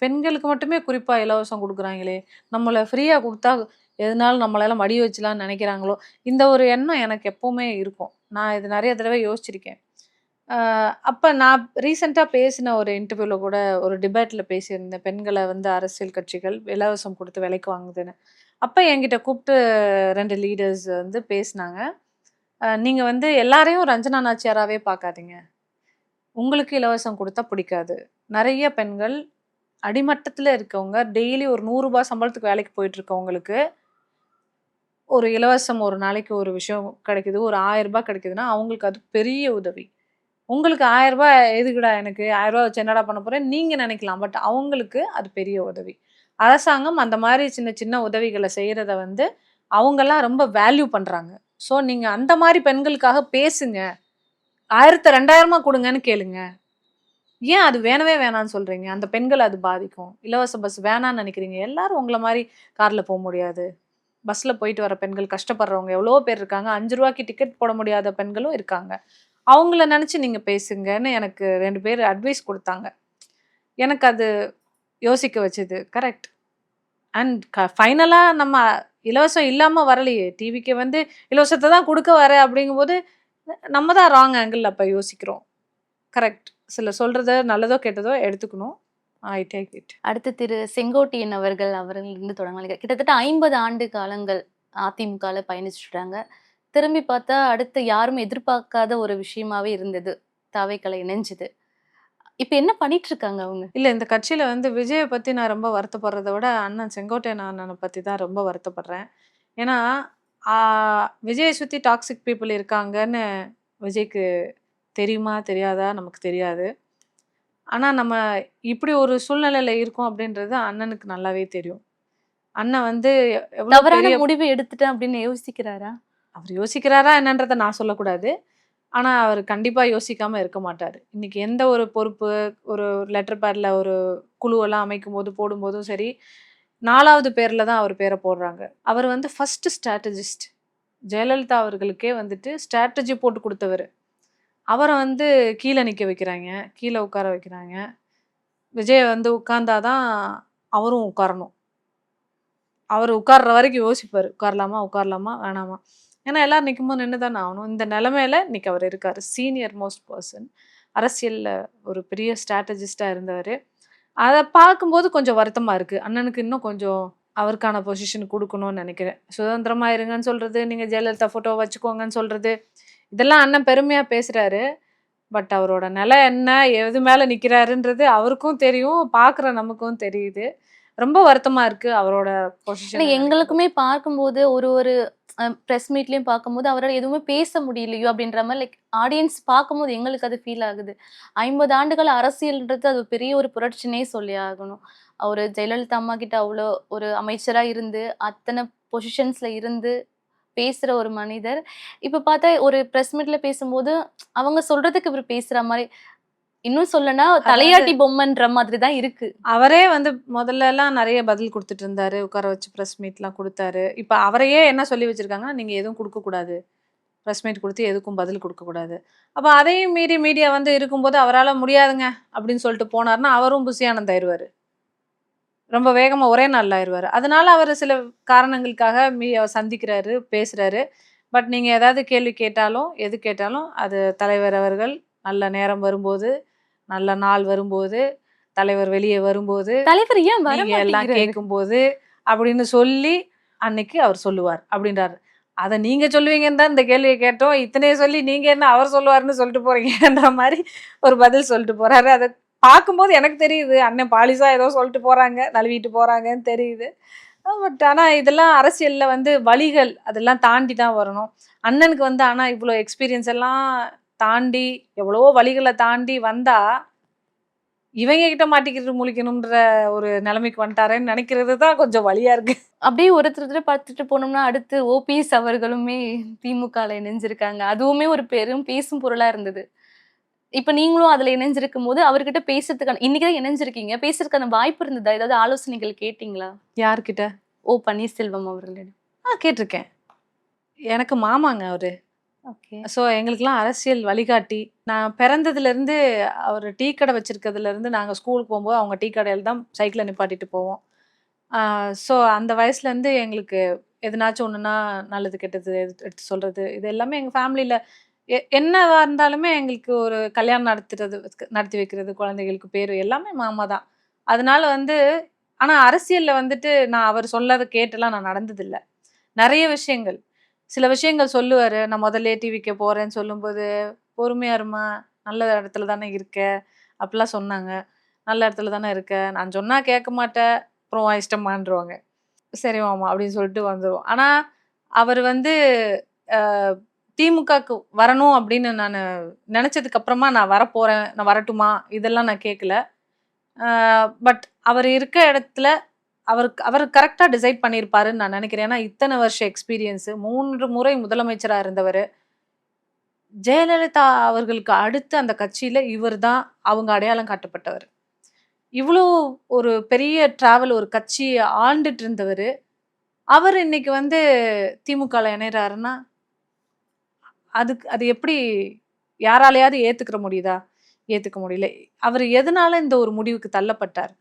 பெண்களுக்கு மட்டுமே குறிப்பா இலவசம் குடுக்குறாங்களே! நம்மள ஃப்ரீயா குடுத்தா எதுனாலும் நம்மளெல்லாம் மடிய வச்சுலான்னு நெனைக்கிறாங்களோ! இந்த ஒரு எண்ணம் எனக்கு எப்பவுமே இருக்கும். நான் இது நெறைய தடவ யோசிச்சிருக்கேன். அ அப்ப நான் ரீசென்ட்டா பேசின ஒரு இன்டர்வியூல கூட ஒரு டிபேட்ல பேசியிருந்தேன். பெண்கள வந்து அரசியல் கட்சிகள் இலவசம் குடுத்து விலைக்கு வாங்குதுன்னு. அப்ப என்கிட்ட கூப்ட்டு 2 லீடர்ஸ் வந்து பேசினாங்க. நீங்க வந்து எல்லாரையும் ரஞ்சனா நாச்சியாராவே பார்க்காதீங்க. உங்களுக்கு இலவசம் குடுத்தா பிடிக்காது. நெறைய பெண்கள் அடிமட்டத்துல இருக்கவங்க, டெய்லி ஒரு ரூ. 100 சம்பளத்துக்கு வேலைக்கு போயிட்டு இருக்கவங்களுக்கு, ஒரு இலவசம் ஒரு நாளைக்கு ஒரு விஷயம் கிடைக்குது. ஒரு ரூ. 1000 கிடைக்குதுன்னா, அவங்களுக்கு அது பெரிய உதவி. உங்களுக்கு ரூ. 1000 எதுக்குடா எனக்கு? ரூ. 1000 வச்சு என்னடா பண்ண போறேன்? நீங்க நெனைக்கலாம். பட் அவங்களுக்கு அது பெரிய உதவி. அரசாங்கம் அந்த மாரி சின்ன சின்ன உதவிகள செய்றத வந்து, அவங்கலாம் ரொம்ப வேல்யூ பண்றாங்க. ஸோ நீங்க அந்த மாரி பெண்களுக்காக பேசுங்க. 1000 2000 குடுங்கன்னு கேளுங்க. ஏன் அது வேணவே வேணான்னு சொல்றீங்க? அந்த பெண்கள அது பாதிக்கும். இலவச பஸ் வேணான்னு நெனைக்கிறீங்க. எல்லாரும் உங்கள மாரி கார்ல போ முடியாது. பஸ்ல போயிட்டு வர பெண்கள் கஷ்டப்படுறவங்க எவ்வளவோ பேர் இருக்காங்க. ரூ. 5க்கு டிக்கெட் போட முடியாத பெண்களும் இருக்காங்க. அவங்கள நெனச்சு நீங்க பேசுங்கன்னு எனக்கு 2 பேர் அட்வைஸ் குடுத்தாங்க. எனக்கு அது யோசிக்க வச்சது. கரெக்ட். அண்ட் ஃபைனலா நம்ம இலவசம் இல்லாம வரலையே. டிவிக்கு வந்து இலவசத்த தான் குடுக்க வரேன் அப்படிங்கும்போது, நம்ம தான் ராங் ஆங்கிள்ல அப்ப யோசிக்கிறோம். கரெக்ட். சிலர் சொல்றத நல்லதோ, கெட்டதோ எடுத்துக்கணும். I take it. அடுத்து திரு செங்கோட்டையன் அவர்களிருந்து தொடங்கலாம். கிட்டத்தட்ட 50 ஆண்டு காலங்கள் அதிமுகல பயணிச்சுட்டாங்க. திரும்பி பார்த்தா அடுத்து யாரும் எதிர்பார்க்காத ஒரு விஷயமாவே இருந்தது. தாவேக்கால இணைஞ்சது. இப்ப என்ன பண்ணிட்டு இருக்காங்க அவங்க? இல்ல இந்த கட்சியில வந்து விஜய பத்தி நான் ரொம்ப வருத்தப்படுறத விட, அண்ணன் செங்கோட்டையன் அண்ணன பத்தி தான் ரொம்ப வருத்தப்படுறேன். ஏன்னா, ஆ விஜய சுத்தி டாக்ஸிக் பீப்பிள் இருக்காங்கன்னு விஜய்க்கு தெரியுமா? தெரியாதா? நமக்கு தெரியாது. ஆனா, நம்ம இப்படி ஒரு சூழ்நிலையில இருக்கோம் அப்படின்றது அண்ணனுக்கு நல்லாவே தெரியும். அண்ணன் வந்து எவ்வளோ தவறான பெரிய முடிவு எடுத்துட்டேன் அப்படின்னு யோசிக்கிறாரா? அவர் யோசிக்கிறாரா என்னன்றத நான் சொல்லக்கூடாது. ஆனா, அவரு கண்டிப்பா யோசிக்காம இருக்க மாட்டாரு. இன்னைக்கு எந்த ஒரு பொறுப்பு, ஒரு லெட்டர் பேட்ல ஒரு குழுவெல்லாம் அமைக்கும்போது, போடும்போதும் சரி, 4வது பேர்ல தான் அவர் பேர போடுறாங்க. அவர் வந்து ஃபர்ஸ்ட் ஸ்ட்ராட்டஜிஸ்ட். ஜெயலலிதா அவர்களுக்கே வந்துட்டு ஸ்ட்ராட்டஜி போட்டு குடுத்தவரு. அவர வந்து கீழ நிக்க வைக்கிறாய்ங்க. கீழ உட்கார வைக்கிறாங்க. விஜய் வந்து உட்கார்ந்தா தான் அவரும் உட்காரணும். அவரு உட்கார்ற வரைக்கும் யோசிப்பாரு. உட்காரலாமா? உட்காரலாமா? வேணாமா? ஏன்னா எல்லாரும் நிக்கும்போது நின்னு தானே ஆகணும். இந்த நிலைமையில இன்னைக்கு அவரு இருக்காரு. Senior most person. அரசியல்ல ஒரு பெரிய ஸ்ட்ராட்டஜிஸ்ட்டா இருந்தவரு. அத பார்க்கும்போது கொஞ்சம் வருத்தமா இருக்கு. அண்ணனுக்கு இன்னும் கொஞ்சம் அவருக்கான பொசிஷன் குடுக்கணும்னு நெனைக்கிறேன். சுதந்திரமா இருங்கன்னு சொல்றது, நீங்க ஜெயலலிதா ஃபோட்டோ வச்சுக்கோங்கன்னு சொல்றது, இதெல்லாம் அண்ணன் பெருமையா பேசுறாரு. பட் அவரோட நிலை என்ன? எது மேல நிக்கிறாருன்றது அவருக்கும் தெரியும். பார்க்குற நமக்கும் தெரியுது. ரொம்ப வருத்தமா இருக்கு அவரோட இல்ல பொசிஷன். எங்களுக்குமே பார்க்கும்போது ஒரு ஒரு பிரஸ் மீட்லயும் பார்க்கும்போது அவரால எதுவுமே பேச முடியலையோ அப்படின்ற மாதிரி லைக் ஆடியன்ஸ் பார்க்கும்போது எங்களுக்கு அது ஃபீல் ஆகுது. 50 ஆண்டுகள் அரசியல்ன்றது அது பெரிய ஒரு புரட்சினே சொல்லி ஆகணும். அவரு ஜெயலலிதா அம்மா கிட்ட அவ்வளோ ஒரு அமைச்சரா இருந்து, அத்தன பொசிஷன்ஸ்ல இருந்து பேசுற ஒரு மனிதர். இப்ப பார்த்தா ஒரு பிரஸ் மீட்ல பேசும்போது, அவங்க சொல்றதுக்கு இவரு பேசுற மாரி, இன்னும் சொல்லனா அதாவது தலையாட்டி பொம்மைன்ற மாதிரி தான் இருக்கு. அவரே வந்து முதல்லலாம் நெறைய பதில் குடுத்துட்டு இருந்தாரு. உட்கார வச்சு பிரஸ் மீட்லாம் குடுத்தாரு. இப்ப அவரையே என்ன சொல்லி வச்சிருக்காங்கன்னா, நீங்க எதுவும் குடுக்கக்கூடாது. பிரஸ் மீட் குடுத்து எதுக்கும் பதில் குடுக்கக்கூடாது. அப்ப அதையும் மீறி மீடியா வந்து இருக்கும்போது அவரால முடியாதுங்க அப்படின்னு சொல்லிட்டு போனாருன்னா, அவரும் புசி ஆனந்த் ஆயிருவாரு. ரொம்ப வேகமா ஒரே நாள்ல ஆயிருவாரு. அதனால அவரு சில காரணங்களுக்காக மீடியாவ சந்திக்கிறாரு, பேசுறாரு. பட் நீங்க ஏதாவது கேள்வி கேட்டாலும், எது கேட்டாலும் அது தலைவர் அவர்கள் நல்ல நேரம் வரும்போது, நல்ல நாள் வரும்போது, தலைவர் வெளிய வரும்போது, தலைவர் ஏன் நீங்க எல்லாம் வரமாட்டேங்கிறாரு? கேட்கும்போது அப்படின்னு சொல்லி அன்னைக்கு அவர் சொல்லுவார் அப்படின்றாரு. அத நீங்க சொல்லுவீங்கன்னு தான் இந்த கேள்விய கேட்டோம். இத்தனைய சொல்லி நீங்க என்ன அவர் சொல்லுவாருன்னு சொல்லிட்டு போறீங்கன்ற மாரி ஒரு பதில் சொல்லிட்டு போறாரு. அத பார்க்கும்போது எனக்கு தெரியுது. அண்ணன் பாலிசா ஏதோ சொல்லிட்டு போறாங்க, நழுவிட்டு போறாங்கன்னு தெரியுது. பட் ஆனா இதெல்லாம் அரசியல்ல வந்து வழிகள் அதெல்லாம் தாண்டி தான் வரணும். அண்ணனுக்கு வந்து ஆனா இவ்ளோ எக்ஸ்பீரியன்ஸ் எல்லாம் தாண்டி, எவ்வளவோ வழிகள தாண்டி வந்தா, இவங்க கிட்ட மாட்டிக்கிட்டு முழிக்கணும்ன்ற ஒரு நிலைமைக்கு வந்துட்டாரேன்னு நெனைக்கிறது தான் கொஞ்சம் வலியா இருக்கு. அப்படியே ஒருத்தர் பார்த்துட்டு போனோம்னா, அடுத்து ஓபிஎஸ் அவர்களுமே திமுகல இணைஞ்சிருக்காங்க. அதுவுமே ஒரு பெரும் பேசும் பொருளா இருந்தது. இப்ப நீங்களும் அதுல இணைஞ்சிருக்கும்போது, அவர்கிட்ட பேசுறதுக்கான இன்னைக்கு தான் இணைஞ்சிருக்கீங்க. பேசுறதுக்கான வாய்ப்பு இருந்ததா? ஏதாவது ஆலோசனைகள் கேட்டீங்களா? யார்கிட்ட? பன்னீர்செல்வம் அவர்களிடம். கேட்டுருக்கேன். எனக்கு மாமாங்க அவரு. ஓகே. ஸோ எங்களுக்கெல்லாம் அரசியல் வழிகாட்டி. நான் பிறந்ததுலேருந்து அவரு டீ கடை வச்சிருக்கிறதுலேருந்து நாங்க ஸ்கூலுக்கு போம்போது அவங்க டீ கடையில தான் சைக்கிள நிப்பாட்டிட்டு போவோம். ஆ ஸோ அந்த வயசுலேருந்து எங்களுக்கு எதுனாச்சும் ஒண்ணுன்னா நல்லது, கெட்டது எடுத்து சொல்றது. இது எல்லாமே எங்க ஃபேமிலில என்னவா இருந்தாலுமே எங்களுக்கு ஒரு கல்யாணம் நடத்தி வைக்கிறது, குழந்தைகளுக்கு பேரு எல்லாமே மாமா தான். அதனால வந்து ஆனா அரசியல்ல வந்துட்டு நான் அவர் சொன்னத கேட்டுலாம் நான் நடந்ததில்ல. நெறைய விஷயங்கள். சில விஷயங்கள் சொல்லுவாரு. நான் முதல்லயே டிவிக்கு போறேன்னு சொல்லும்போது, "பொறுமையா இரும்மா, நல்ல இடத்துல தானே இருக்க." அப்படிலாம் சொன்னாங்க. "நல்ல இடத்துல தானே இருக்க. நான் சொன்னா கேட்க மாட்ட. அப்புறம் உன் இஷ்டம்மான்ருவாங்க." "சரி மாமா" அப்படின்னு சொல்லிட்டு வந்துருவோம். ஆனா, அவரு வந்து அ திமுகக்கு வரணும் அப்படின்னு நானு நெனச்சதுக்கு அப்புறமா நான் வரப்போறேன், நான் வரட்டுமா? இதெல்லாம் நான் கேட்கல. அ பட் அவர் இருக்க இடத்துல அவரு கரெக்ட்டா டிசைட் பண்ணியிருப்பாருன்னு நான் நெனைக்கிறேன். ஏன்னா, இத்தன வருஷ எக்ஸ்பீரியன்ஸ் 3 முறை முதலமைச்சரா இருந்தவரு. ஜெயலலிதா அவர்களுக்கு அடுத்து அந்த கட்சியில இவர் தான் அவங்க அடையாளம் காட்டப்பட்டவர். இவ்ளோ ஒரு பெரிய டிராவல் ஒரு கட்சிய ஆண்டுட்டு இருந்தவரு. அவரு இன்னைக்கு வந்து திமுகல இணையறாருன்னா, அது எப்படி யாராலயாவது ஏத்துக்கிற முடியுதா? ஏத்துக்க முடியல. அவரு எதனால இந்த ஒரு முடிவுக்கு தள்ளப்பட்டார்?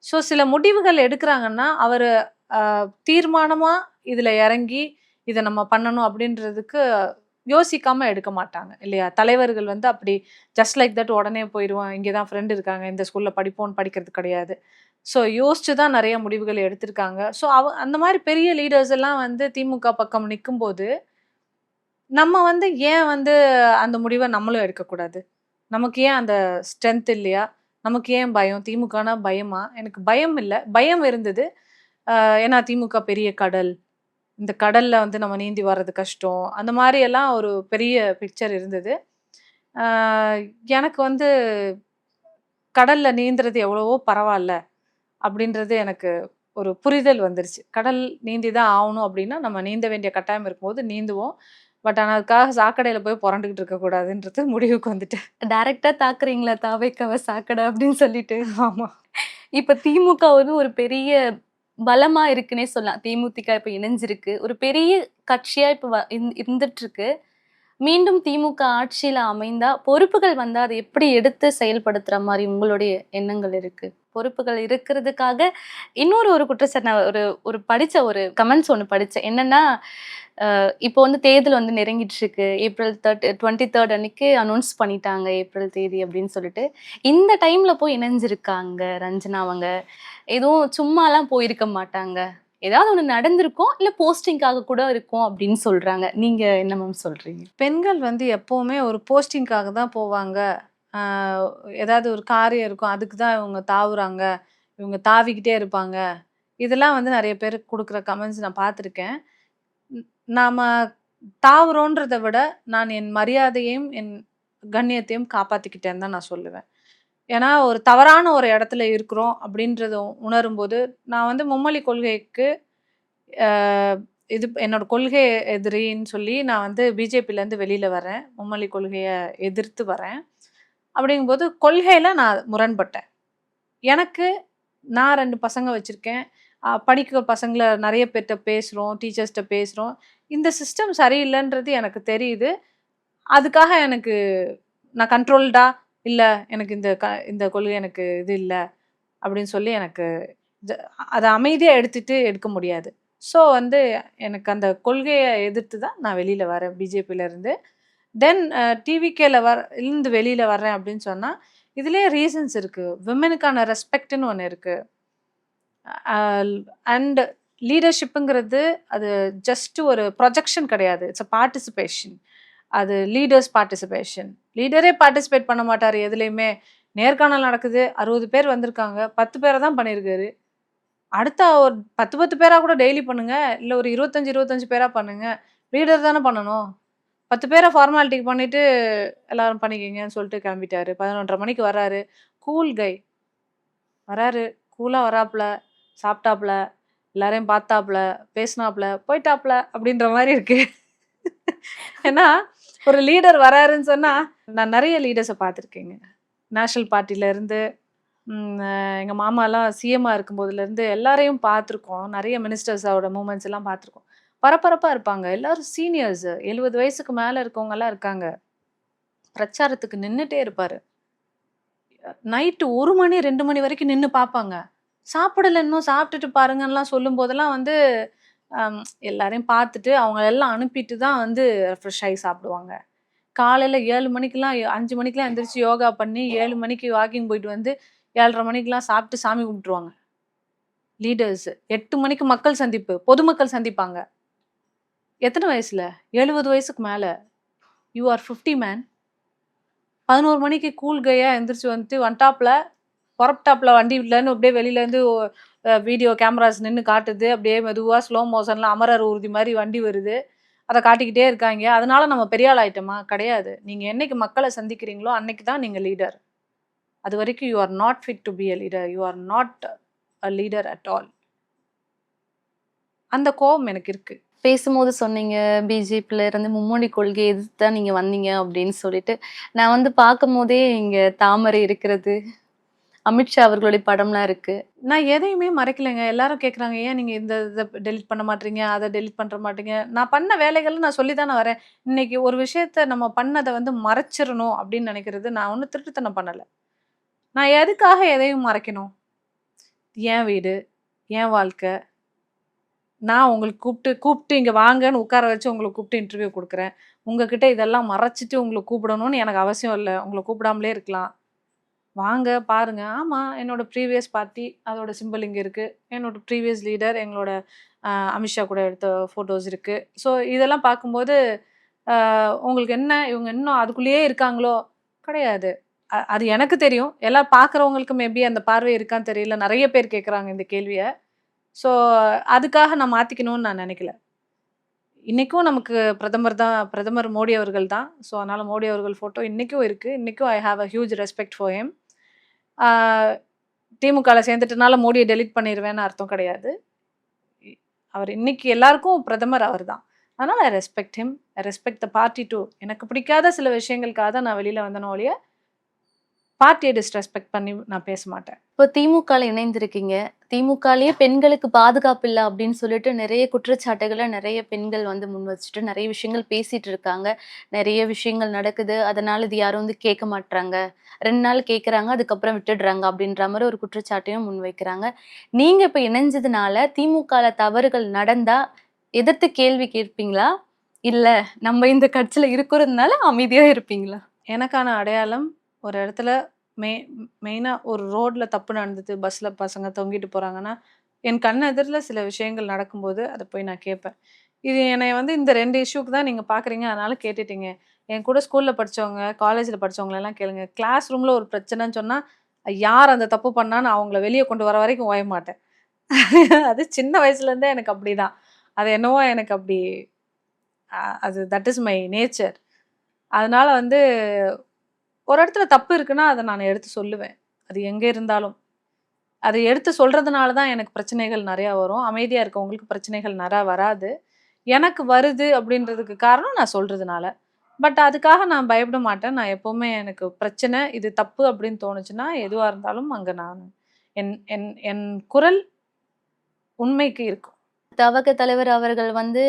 ஸோ சில முடிவுகள் எடுக்குறாங்கன்னா, அவரு அ தீர்மானமா இதுல இறங்கி, இத நம்ம பண்ணணும் அப்படின்றதுக்கு யோசிக்காம எடுக்க மாட்டாங்க இல்லையா? தலைவர்கள் வந்து அப்படி ஜஸ்ட் லைக் தட் உடனே போயிருவோம். இங்க தான் ஃப்ரெண்ட் இருக்காங்க. இந்த ஸ்கூல்ல படிப்போம்ன்னு படிக்கிறது கிடையாது. ஸோ யோசிச்சு தான் நெறைய முடிவுகள் எடுத்திருக்காங்க. ஸோ அந்த மாரி பெரிய லீடர்ஸ் எல்லாம் வந்து திமுக பக்கம் நிக்கும்போது, நம்ம வந்து ஏன் வந்து அந்த முடிவ நம்மளும் எடுக்கக்கூடாது? நமக்கு ஏன் அந்த ஸ்ட்ரென்த் இல்லையா? நமக்கு ஏன் பயம்? திமுகனா பயமா? எனக்கு பயம் இல்ல. பயம் இருந்தது. ஏன்னா திமுக பெரிய கடல். இந்த கடல்ல வந்து நம்ம நீந்தி வர்றது கஷ்டம். அந்த மாரி எல்லாம் ஒரு பெரிய பிக்சர் இருந்தது. ஆ எனக்கு வந்து கடல்ல நீந்துறது எவ்வளவோ பரவால்ல. அப்படின்றது எனக்கு ஒரு புரிதல் வந்துருச்சு. கடல் நீந்தி தான் ஆவணும் அப்படின்னா, நம்ம நீந்த வேண்டிய கட்டாயம் இருக்கும்போது நீந்துவோம். பட் ஆனா அதுக்காக சாக்கடையில போய் பொரண்டுகிட்டு இருக்கக்கூடாதுன்றது முடிவுக்கு வந்துட்டேன். டைரக்ட்டா தாக்குறீங்களா தாவேக்காவ சாக்கடை அப்படின்னு சொல்லிட்டு. ஆமா. இப்ப திமுக வந்து ஒரு பெரிய பலமா இருக்குன்னே சொல்லலாம். தேமுதிக இப்ப இணைஞ்சிருக்கு. ஒரு பெரிய கட்சியா இப்ப இருந்துட்டு இருக்கு. மீண்டும் திமுக ஆட்சியில அமைந்தா, பொறுப்புகள் வந்தா அத எப்படி எடுத்து செயல்படுத்துற மாரி உங்களுடைய எண்ணங்கள் இருக்கு? பொறுப்புகள் இருக்கிறதுக்காக இன்னொரு ஒரு குற்றச்சாட்டு நான் ஒரு ஒரு படிச்ச ஒரு கமெண்ட்ஸ் ஒண்ணு படிச்சேன். என்னன்னா, இப்போ வந்து தேர்தல் வந்து நெருங்கிட்டு இருக்கு. ஏப்ரல் 23 அன்னைக்கு அனௌன்ஸ் பண்ணிட்டாங்க. ஏப்ரல் தேதி அப்படின்னு சொல்லிட்டு. இந்த டைம்ல போய் இணைஞ்சிருக்காங்க ரஞ்சனா அவங்க. எதுவும் சும்மாலாம் போயிருக்க மாட்டாங்க. ஏதாவது ஒண்ணு நடந்திருக்கும். இல்ல போஸ்டிங்காக கூட இருக்கும் அப்படின்னு சொல்றாங்க. நீங்க என்ன மேம் சொல்றீங்க? பெண்கள் வந்து எப்பவுமே ஒரு போஸ்டிங்க்காக தான் போவாங்க. ஆ ஏதாவது ஒரு காரியம் இருக்கும். அதுக்கு தான் இவங்க தாவுறாங்க. இவங்க தாவிக்கிட்டே இருப்பாங்க. இதெல்லாம் வந்து நெறைய பேர் குடுக்குற கமெண்ட்ஸ் நான் பார்த்துருக்கேன். ன் நாம தாவுறோன்றத விட, நான் என் மரியாதையையும், என் கண்ணியத்தையும் காப்பாத்திக்கிட்டேன்னு தான் நான் சொல்லுவேன். ஏன்னா, ஒரு தவறான ஒரு இடத்துல இருக்கிறோம் அப்படின்றத உணரும்போது, நான் வந்து மும்மொழி கொள்கைக்கு அ இது என்னோட கொள்கை எதிரின்னு சொல்லி நான் வந்து பிஜேபிலேருந்து வெளியில வரேன். மும்மொழி கொள்கைய எதிர்த்து வரேன். அப்படிங்கும்போது கொள்கையில நான் முரண்பட்டேன். எனக்கு நான் 2 பசங்க வச்சிருக்கேன். படிக்கிற பசங்கள நெறைய பேர்ட்ட பேசுறோம், டீச்சர்ஸ்ட்ட பேசுறோம். இந்த சிஸ்டம் சரியில்லன்றது எனக்கு தெரியுது. அதுக்காக எனக்கு நான் கண்ட்ரோல்டா இல்ல எனக்கு இந்த கொள்கை எனக்கு இது இல்ல அப்படின்னு சொல்லி எனக்கு ஜ அத அமைதியா எடுக்க முடியாது. ஸோ வந்து எனக்கு அந்த கொள்கைய எதிர்த்து தான் நான் வெளியில வரேன் பிஜேபில இருந்து. தென் டிவிகேல இருந்து வெளியில வர்றேன் அப்படின்னு சொன்னா, இதுலயே ரீசன்ஸ் இருக்கு. விமெனுக்கான ரெஸ்பெக்ட்ன்னு ஒண்ணு இருக்கு. அண்ட் லீடர்ஷிப்ங்கிறது அது ஜஸ்ட் ஒரு ப்ரொஜெக்ஷன் கிடையாது. It's a participation. அது லீடர்ஸ் பார்ட்டிசிபேஷன். லீடரே பார்ட்டிசிபேட் பண்ண மாட்டாரு எதுலயுமே. நேர்காணல் நடக்குது. 60 பேர் வந்திருக்காங்க. 10 பேர தான் பண்ணியிருக்காரு. அடுத்த ஒரு 10, 10 பேரா கூட டெய்லி பண்ணுங்க. இல்ல ஒரு 25, 25 பேரா பண்ணுங்க. லீடர் தானே பண்ணணும். 10 பேர ஃபார்மாலிட்டிக்கு பண்ணிட்டு எல்லாரும் பண்ணிக்கங்கன்னு சொல்லிட்டு கிளம்பிட்டாரு. 11:30 மணிக்கு வர்றாரு. கூல் கை. வராரு. கூலா வராப்புல, சாப்பிட்டாப்புல, எல்லாரையும் பார்த்தாப்புல, பேசினாப்புல, போயிட்டாப்புல அப்படின்ற மாரி இருக்கு. ஏன்னா, ஒரு லீடர் வராருன்னு சொன்னா, நான் நெறைய லீடர்ஸ பார்த்துருக்கேங்க. நேஷனல் பார்ட்டில இருந்து, எங்க மாமாலாம் சிஎம்மா இருக்கும்போதுலேருந்து எல்லாரையும் பார்த்துருக்கோம். நெறைய மினிஸ்டர்ஸோட மூவ்மெண்ட்ஸ் எல்லாம் பார்த்துருக்கோம். பரபரப்பா இருப்பாங்க. எல்லாரும் சீனியர்ஸ் 70 வயசுக்கு மேல இருக்கவங்கலாம் இருக்காங்க. பிரச்சாரத்துக்கு நின்னுட்டே இருப்பாரு. நைட்டு 1 மணி, 2 மணி வரைக்கும் நின்னு பார்ப்பாங்க. சாப்பிடல இன்னும் சாப்பிட்டுட்டு பாருங்கன்லாம் சொல்லும்போதெல்லாம் வந்து, அம் எல்லாரையும் பார்த்துட்டு, அவங்க எல்லாம் அனுப்பிட்டு தான் வந்து ஃப்ரெஷ் ஆயி சாப்பிடுவாங்க. காலையில 7 மணிக்கெல்லாம் 5 மணிக்கெல்லாம் எந்திரிச்சு யோகா பண்ணி 7 மணிக்கு வாக்கிங் போயிட்டு வந்து 7:30 மணிக்கெல்லாம் சாப்பிட்டு சாமி கும்பிட்டுருவாங்க. லீடர்ஸ் 8 மணிக்கு மக்கள் சந்திப்பு, பொதுமக்கள் சந்திப்பாங்க. எத்தன வயசுல? 70 வயசுக்கு மேல. You are 50 man. 11 மணிக்கு கூல் கையா எந்திரிச்சு வந்துட்டாப்ல. பொறப்டாப்ல வண்டிலன்னு அப்படியே வெளியிலேருந்து வீடியோ கேமராஸ் நின்னு காட்டுது. அப்படியே மெதுவா ஸ்லோ மோஷன்ல அமரர் ஊர்தி மாரி வண்டி வருது. அத காட்டிக்கிட்டே இருக்காய்ங்க. அதனால நம்ம பெரிய ஆள் ஆயிட்டோமா? கிடையாது. நீங்க என்னைக்கு மக்கள சந்திக்கிறீங்களோ, அன்னைக்கு தான் நீங்க லீடர். அதுவரைக்கும் you are not fit to be a leader. You are not a leader at all. அந்த கோவம் எனக்கு இருக்கு. பேசும்போது சொன்னீங்க, பிஜேபில இருந்து மும்மொழி கொள்கைய எதிர்த்து தான் நீங்க வந்தீங்க அப்படின்னு சொல்லிட்டு. நான் வந்து பார்க்கும்போதே இங்க தாமரை இருக்கிறது, அமித்ஷா அவர்களுடைய படம்லாம் இருக்கு. நான் எதையுமே மறைக்கலங்க. எல்லாரும் கேட்குறாங்க, "ஏன் நீங்க இந்த இத டெலீட் பண்ண மாட்றீங்க? அத டெலீட் பண்ற மாட்டீங்க?" நான் பண்ண வேலைகள நான் சொல்லி தானே வரேன். இன்னைக்கு ஒரு விஷயத்த நம்ம பண்ணத வந்து மறைச்சிரணும் அப்படின்னு நெனைக்கிறது, நான் ஒண்ணும் திருட்டுத்தனம் பண்ணல. நான் எதுக்காக எதையும் மறைக்கணும்? என் வீடு, என் வாழ்க்கை. நான் உங்களுக்கு கூப்ட்டு இங்க வாங்கன்னு உட்கார வச்சு உங்களுக்கு கூப்ட்டு இன்டர்வியூ குடுக்குறேன். உங்ககிட்ட இதெல்லாம் மறைச்சுட்டு உங்கள கூப்பிடணும்னு எனக்கு அவசியம் இல்ல. உங்கள கூப்பிடாமலே இருக்கலாம். வாங்க, பாருங்க. ஆமா, என்னோட ப்ரீவியஸ் பார்ட்டி அதோட சிம்பல் இங்க இருக்கு. என்னோட ப்ரீவியஸ் லீடர் எங்களோட அமித்ஷா கூட எடுத்த ஃபோட்டோஸ் இருக்கு. ஸோ இதெல்லாம் பார்க்கும்போது, அ உங்களுக்கு என்ன இவங்க இன்னும் அதுக்குள்ளேயே இருக்காங்களோ? கிடையாது. அது எனக்கு தெரியும். எல்லாம் பார்க்குறவங்களுக்கு மேபி அந்த பார்வை இருக்கான்னு தெரியல. நெறைய பேர் கேட்குறாங்க இந்த கேள்விய. ஸோ அதுக்காக நான் மாத்திக்கணும்னு நான் நெனைக்கல. இன்னைக்கும் நமக்கு பிரதமர் மோடி அவர்கள் தான். ஸோ அதனால மோடி அவர்கள் ஃபோட்டோ இன்னைக்கும் இருக்கு. இன்னைக்கும் I have a huge respect for him. ஆ திமுகல சேர்ந்துட்டனால மோடிய டெலீட் பண்ணிருவேன்னு அர்த்தம் கிடையாது. இ அவர் இன்னைக்கு எல்லாருக்கும் பிரதமர் அவர் தான். அதனால I respect him. I respect the party too. எனக்கு பிடிக்காத சில விஷயங்களுக்காக தான் நான் வெளியில வந்தேனே ஒழிய, பார்ட்டிய டிஸ்ரெஸ்பெக்ட் பண்ணி நான் பேச மாட்டேன். இப்போ திமுகல இணைந்திருக்கீங்க. திமுகலயே பெண்களுக்கு பாதுகாப்பு இல்ல அப்படின்னு சொல்லிட்டு நெறைய குற்றச்சாட்டுகள நெறைய பெண்கள் வந்து முன் வச்சுட்டு நெறைய விஷயங்கள் பேசிட்டு இருக்காங்க. நெறைய விஷயங்கள் நடக்குது. அதனால இது யாரும் வந்து கேட்க மாட்றாங்க. 2 நாள் கேட்கறாங்க. அதுக்கப்புறம் விட்டுடுறாங்க அப்படின்ற மாரி ஒரு குற்றச்சாட்டையும் முன்வைக்கிறாங்க. நீங்க இப்ப இணைஞ்சதுனால திமுகல தவறுகள் நடந்தா எதிர்த்து கேள்வி கேட்பீங்களா? இல்ல நம்ம இந்த கட்சியில இருக்கிறதுனால அமைதியா இருப்பீங்களா? எனக்கான அடையாளம் ஒரு இடத்துல மெ மெயினா ஒரு ரோட்ல தப்பு நடந்தது. பஸ்ல பசங்க தொங்கிட்டு போறாங்கன்னா, என் கண் எதிர்ல சில விஷயங்கள் நடக்கும்போது, அத போய் நான் கேட்பேன். இது என்னைய வந்து இந்த 2 இஷ்யூக்கு தான் நீங்க பார்க்குறீங்க. அதனால கேட்டுட்டீங்க. என் கூட ஸ்கூல்ல படிச்சவங்க, காலேஜ்ல படிச்சவங்களலாம் கேளுங்க. கிளாஸ் ரூம்ல ஒரு பிரச்சனைன்னு சொன்னா, யார் அந்த தப்பு பண்ணான்னு அவங்கள வெளியே கொண்டு வர வரைக்கும் ஓய மாட்டேன். அது சின்ன வயசுலேருந்தே எனக்கு அப்படிதான். அது என்னவோ எனக்கு அப்படி அது தட் இஸ் மை நேச்சர். அதனால வந்து ஒரு இடத்துல தப்பு இருக்குன்னா, அத நான் எடுத்து சொல்லுவேன். அது எங்க இருந்தாலும். அத எடுத்து சொல்றதுனால தான் எனக்கு பிரச்சனைகள் நெறையா வரும். அமைதியா இருக்கவங்களுக்கு பிரச்சனைகள் நெறையா வராது. எனக்கு வருது அப்படின்றதுக்கு காரணம் நான் சொல்றதுனால. பட் அதுக்காக நான் பயப்பட மாட்டேன். நான் எப்பவுமே எனக்கு பிரச்சனை, இது தப்பு அப்படின்னு தோணுச்சுன்னா, எதுவா இருந்தாலும் அங்க நான் என் என் என் குரல் உண்மைக்கு இருக்கும். தவக தலைவர் அவர்கள் வந்து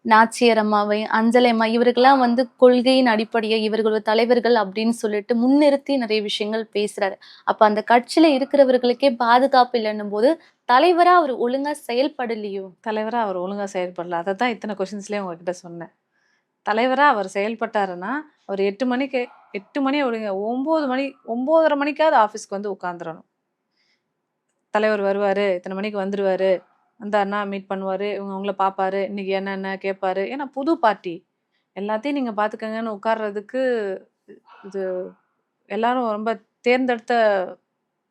நாச்சியார் அம்மாவை, அஞ்சலை அம்மா இவருக்கெல்லாம் வந்து கொள்கையின் அடிப்படையை இவர்கள் ஒரு தலைவர்கள் அப்படின்னு சொல்லிட்டு முன்னிறுத்தி நிறைய விஷயங்கள் பேசுறாரு. அப்ப அந்த கட்சியில இருக்கிறவர்களுக்கே பாதுகாப்பு இல்லன்னும் போது, தலைவரா அவர் ஒழுங்கா செயல்படலையோ? தலைவரா அவர் ஒழுங்கா செயல்படல. அதத்தான் இத்தன கொஸ்டின்ஸ்லயே உங்ககிட்ட சொன்னேன். தலைவரா அவர் செயல்பட்டாருன்னா, அவர் 8 மணிக்கு 8 மணிய விடுங்க. 9 மணி 9:30 மணிக்காவது ஆஃபீஸ்க்கு வந்து உட்காந்துரணும். தலைவர் வருவாரு, இத்தன மணிக்கு வந்துருவாரு. வந்தாருன்னா மீட் பண்ணுவாரு. இவங்கள பார்ப்பாரு. இன்னைக்கு என்னென்ன கேட்பாரு. ஏன்னா புது பார்ட்டி. எல்லாத்தையும் நீங்க பார்த்துக்கங்கன்னு உட்கார்றதுக்கு இது எல்லாரும் ரொம்ப தேர்ந்தெடுத்த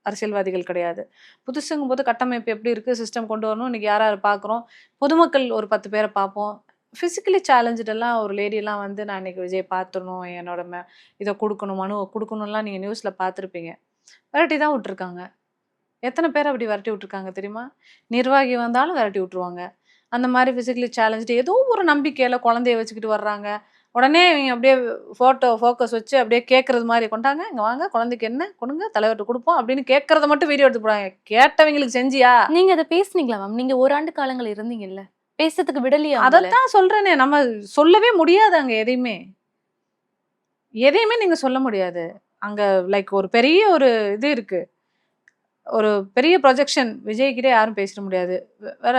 அரசியல்வாதிகள் கிடையாது. புதுசுங்கும்போது கட்டமைப்பு எப்படி இருக்கு? சிஸ்டம் கொண்டு வரணும். இன்னைக்கு யார் யார பார்க்குறோம். பொதுமக்கள் ஒரு 10 பேர பார்ப்போம். பிசிக்கலி சேலஞ்சுடு எல்லாம் ஒரு லேடிலாம் வந்து நான் இன்னைக்கு விஜய் பார்த்துரணும். என்னோட இத குடுக்கணும், மனுவ குடுக்கணும்லாம் நீங்க நியூஸ்ல பார்த்துருப்பீங்க. விரட்டி தான் விட்டுருக்காங்க. எத்தன பேர அப்படி விரட்டி விட்டுருக்காங்க தெரியுமா? நிர்வாகி வந்தாலும் விரட்டி விட்டுருவாங்க. அந்த மாரி பிசிக்கலி சேலஞ்சுடு ஏதோ ஒரு நம்பிக்கையில குழந்தைய வச்சுக்கிட்டு வர்றாங்க. உடனே இவங்க அப்படியே ஃபோக்கஸ் வச்சு அப்படியே கேட்கறது மாரி, "கொண்டாங்க, இங்க வாங்க, குழந்தைக்கு என்ன கொடுங்க, தலைவர்ட்ட குடுப்போம்" அப்படின்னு கேட்கறத மட்டும் வீடியோ எடுத்து போடுறாங்க. கேட்டவங்களுக்கு செஞ்சியா? நீங்க அத பேசுனீங்களா மேம்? நீங்க 1 ஆண்டு காலங்கள் இருந்தீங்கல்ல. பேசுறதுக்கு விடலையா உங்கள? அதத்தான் சொல்றேனே, நம்ம சொல்லவே முடியாது அங்க எதையுமே. எதையுமே நீங்க சொல்ல முடியாது. அங்க லைக் ஒரு பெரிய ஒரு இது இருக்கு. ஒரு பெரிய ப்ரொஜெக்ஷன். விஜய்கிட்ட யாரும் பேசிற முடியாது. வேற